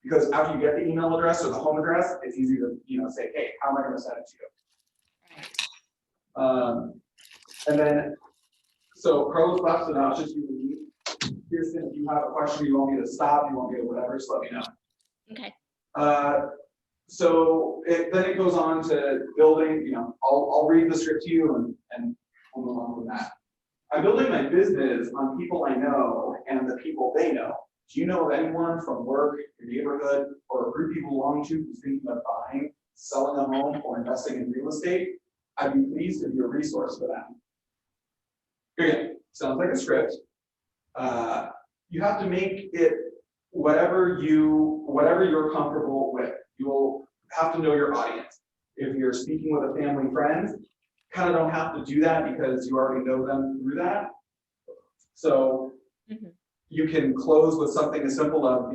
because after you get the email address or the home address, it's easy to say, hey, how am I going to send it to you? And then, so Carlos left, so now it's just you and me. Kirsten, if you have a question, you want me to stop, you want me to whatever, just let me know. Okay. So then it goes on to building, I'll read the script to you and we'll move on from that. I'm building my business on people I know and the people they know. Do you know of anyone from work, your neighborhood, or a group you belong to who's thinking of buying, selling a home, or investing in real estate? I'd be pleased to be a resource for them. Again, sounds like a script. You have to make it whatever you're comfortable with. You'll have to know your audience. If you're speaking with a family friend, kind of don't have to do that because you already know them through that. So you can close with something as simple of,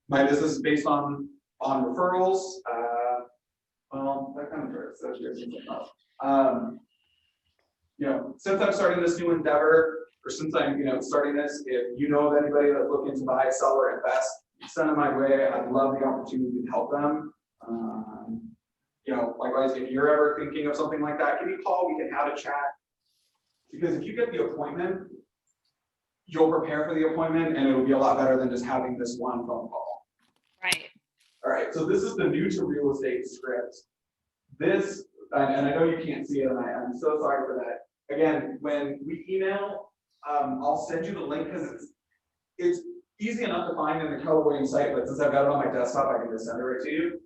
my business is based on referrals. Well, that kind of hurts. That's since I'm starting this new endeavor, or since I'm starting this, if you know of anybody that's looking to buy, sell, or invest, send them my way. I'd love the opportunity to help them. Likewise, if you're ever thinking of something like that, give me a call. We can have a chat. Because if you get the appointment, you'll prepare for the appointment, and it'll be a lot better than just having this one phone call. Right. All right. So this is the new to real estate script. This, and I know you can't see it, and I'm so sorry for that. Again, when we email, I'll send you the link because it's easy enough to find in the Keller Williams site, but since I've got it on my desktop, I can just send it right to you.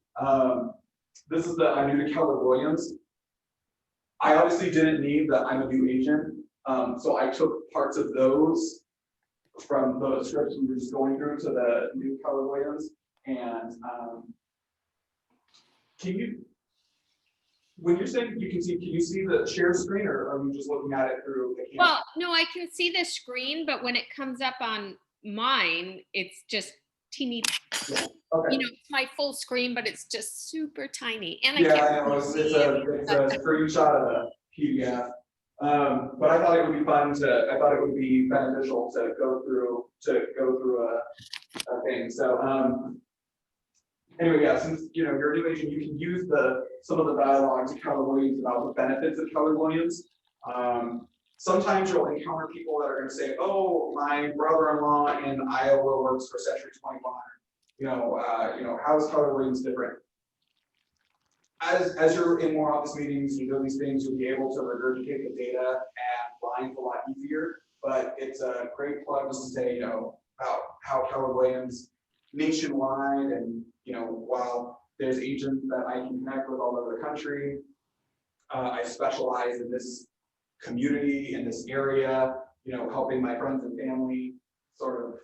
This is I'm new to Keller Williams. I obviously didn't need the I'm a new agent, so I took parts of those from the scripts we were just going through to the new Keller Williams. And when you're saying can you see the share screen, or are you just looking at it through the camera? Well, no, I can see the screen, but when it comes up on mine, it's just teeny. Yeah. Okay. It's my full screen, but it's just super tiny. And I know it's a screenshot of a PDF. But I thought it would be beneficial to go through a thing. So anyway, yeah, since you're a new agent, you can use some of the dialogue to Keller Williams about the benefits of Keller Williams. Sometimes you'll encounter people that are going to say, "Oh, my brother-in-law in Iowa works for Century 21. How is Keller Williams different?" as you're in more office meetings, you know these things, you'll be able to regurgitate the data and lines a lot easier. But it's a great plug just to say, you know, about how Keller Williams nationwide, and you know, while there's agents that I can connect with all over the country, I specialize in this community, in this area, you know, helping my friends and family sort of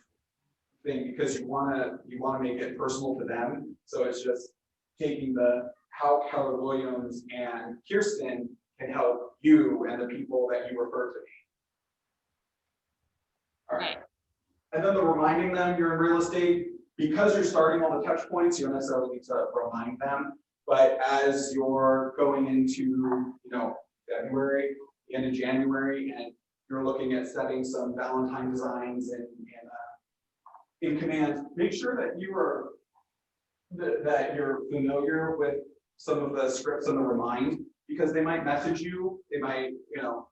thing, because you wanna make it personal to them. So it's just taking the how Keller Williams and Kirsten can help you and the people that you refer to me. All right. And then the reminding them you're in real estate, because you're starting all the touch points, you don't necessarily need to remind them. But as you're going into, you know, February, the end of January, and you're looking at setting some Valentine designs and in command, make sure that that you're familiar with some of the scripts and the remind, because they might message you, they might, you know,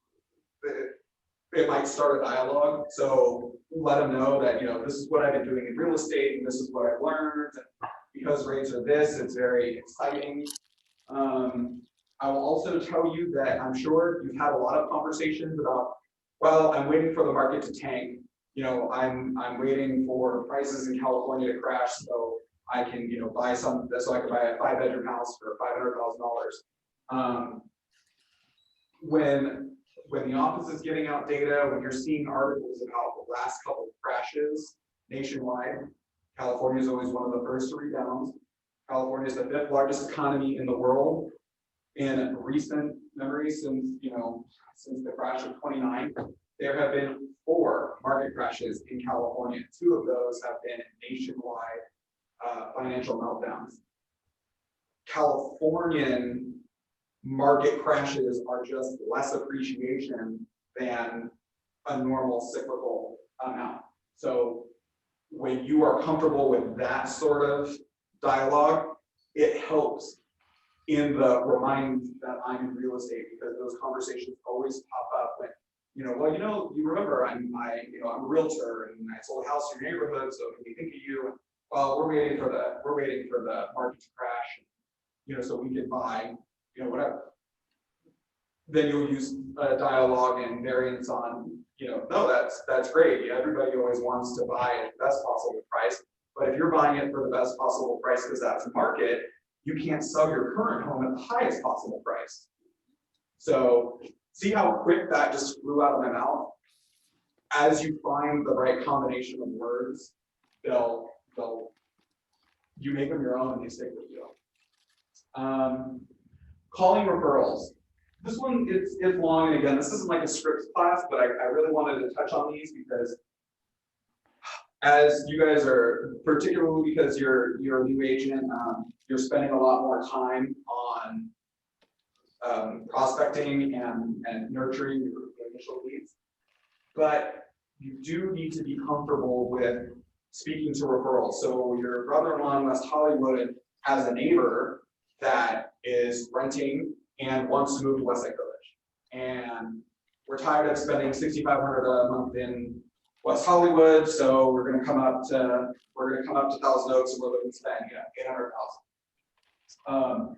it might start a dialogue. So let them know that, you know, this is what I've been doing in real estate, and this is what I've learned. And because rates are this, it's very exciting. I will also tell you that I'm sure you've had a lot of conversations about, well, I'm waiting for the market to tank. You know, I'm waiting for prices in California to crash so I can, you know, buy so I can buy a 5-bedroom house for $500,000. When the office is giving out data, when you're seeing articles about the last couple of crashes nationwide, California is always one of the first to rebound. California is the 5th largest economy in the world. In recent memory, since the crash of '29, there have been 4 market crashes in California. 2 of those have been nationwide financial meltdowns. Californian market crashes are just less appreciation than a normal cyclical amount. So when you are comfortable with that sort of dialogue, it helps in the remind that I'm in real estate, because those conversations always pop up when, you know, well, you know, you remember I'm a realtor and I sold a house in your neighborhood, so can we think of you? And, well, we're waiting for the market to crash, you know, so we can buy, you know, whatever. Then you'll use a dialogue and variance on, you know, no, that's great. Yeah, everybody always wants to buy at the best possible price, but if you're buying it for the best possible price because that's the market, you can't sell your current home at the highest possible price. So see how quick that just flew out of my mouth? As you find the right combination of words, you make them your own and they stick with you. Calling referrals. This one it's long, and again, this isn't like a scripts class, but I really wanted to touch on these because as you guys are, particularly because you're a new agent, you're spending a lot more time on prospecting and nurturing your initial leads. But you do need to be comfortable with speaking to referrals. So your brother-in-law in West Hollywood has a neighbor that is renting and wants to move to Westlake Village. And we're tired of spending $6,500 a month in West Hollywood, so we're going to come up to Thousand Oaks, and we're looking to spend $800,000.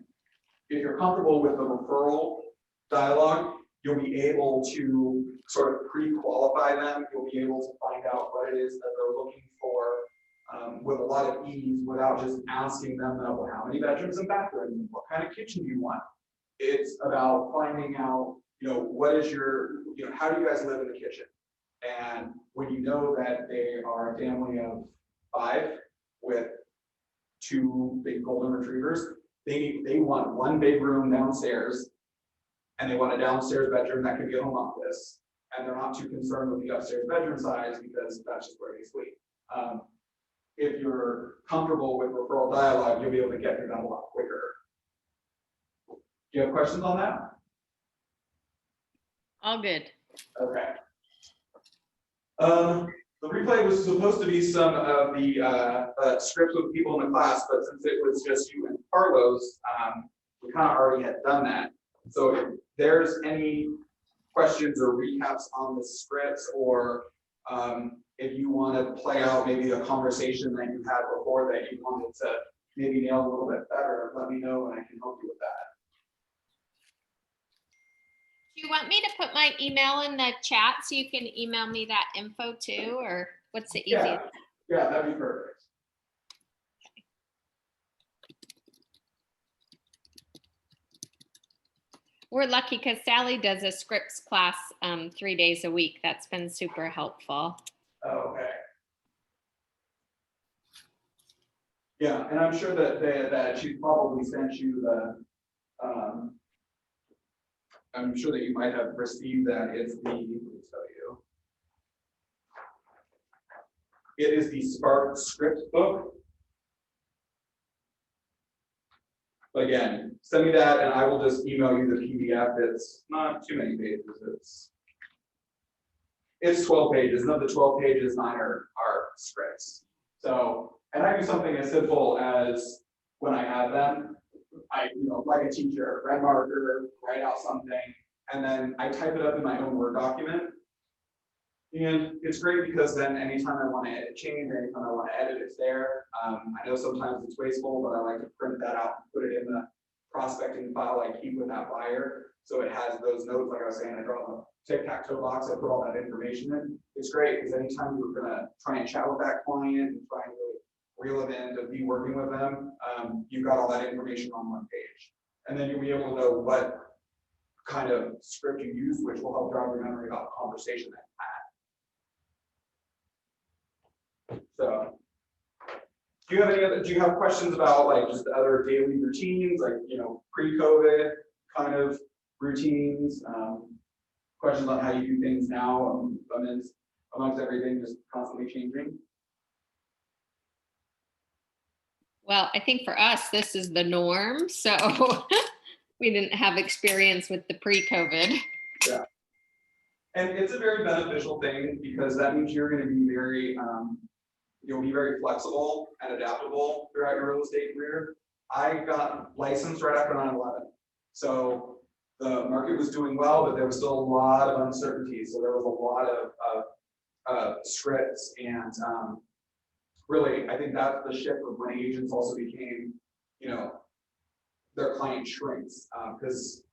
If you're comfortable with the referral dialogue, you'll be able to sort of pre-qualify them. You'll be able to find out what it is that they're looking for with a lot of ease, without just asking them, well, how many bedrooms and bathrooms? What kind of kitchen do you want? It's about finding out, you know, what is your, you know, how do you guys live in the kitchen? And when you know that they are a family of 5 with 2 big golden retrievers, they want 1 big room downstairs, and they want a downstairs bedroom that can be a home office, and they're not too concerned with the upstairs bedroom size because that's just where they sleep. If you're comfortable with referral dialogue, you'll be able to get through that a lot quicker. Do you have questions on that? All good. Okay. The replay was supposed to be some of the scripts with people in the class, but since it was just you and Carlos, we kind of already had done that. So if there's any questions or recaps on the scripts, or if you want to play out maybe a conversation that you had before that you wanted to, maybe nail a little bit better, let me know and I can help you with that. Do you want me to put my email in the chat so you can email me that info too, or what's the Yeah, easiest? yeah, that'd be perfect. We're lucky because Sally does a scripts class 3 days a week. That's been super helpful. Oh, okay. Yeah, and I'm sure that she probably sent you the, I'm sure that you might have received that. It's the, let me tell you. It is the Spark script book. Again, send me that and I will just email you the PDF. It's not too many pages. It's 12 pages. And of the 12 pages, 9 are scripts. So, and I do something as simple as when I have them, I, like a teacher, red marker, write out something, and then I type it up in my own Word document. And it's great because then anytime I want to edit change, anytime I want to edit, it's there. I know sometimes it's wasteful, but I like to print that out and put it in the prospecting file I keep with that buyer. So it has those notes, like I was saying, I draw a tic-tac-toe box, I put all that information in. It's great because anytime you're gonna try and chat with that client and try and really reel it in to be working with them, you've got all that information on one page. And then you'll be able to know what kind of script you use, which will help drive your memory about the conversation that you had. So, do you have questions about like just the other daily routines, like, pre-COVID kind of routines, questions on how you do things now, amongst everything just constantly changing? Well, I think for us, this is the norm. So we didn't have experience with the pre-COVID. Yeah. And it's a very beneficial thing because that means you're going to be you'll be very flexible and adaptable throughout your real estate career. I got licensed right after 9/11. So the market was doing well, but there was still a lot of uncertainty. So there was a lot of scripts and really, I think that's the shift of when agents also became, their client shrinks. Because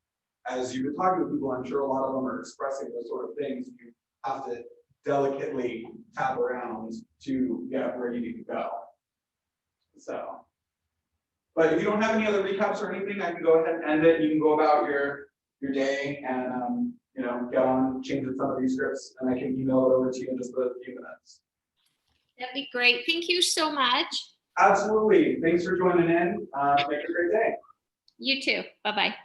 as you've been talking to people, I'm sure a lot of them are expressing those sort of things. You have to delicately tap around to get where you need to go. So, but if you don't have any other recaps or anything, I can go ahead and end it. You can go about your day and get on changing some of these scripts, and I can email it over to you in just a few minutes. That'd be great. Thank you so much. Absolutely. Thanks for joining in. Make it a great day. You too. Bye-bye.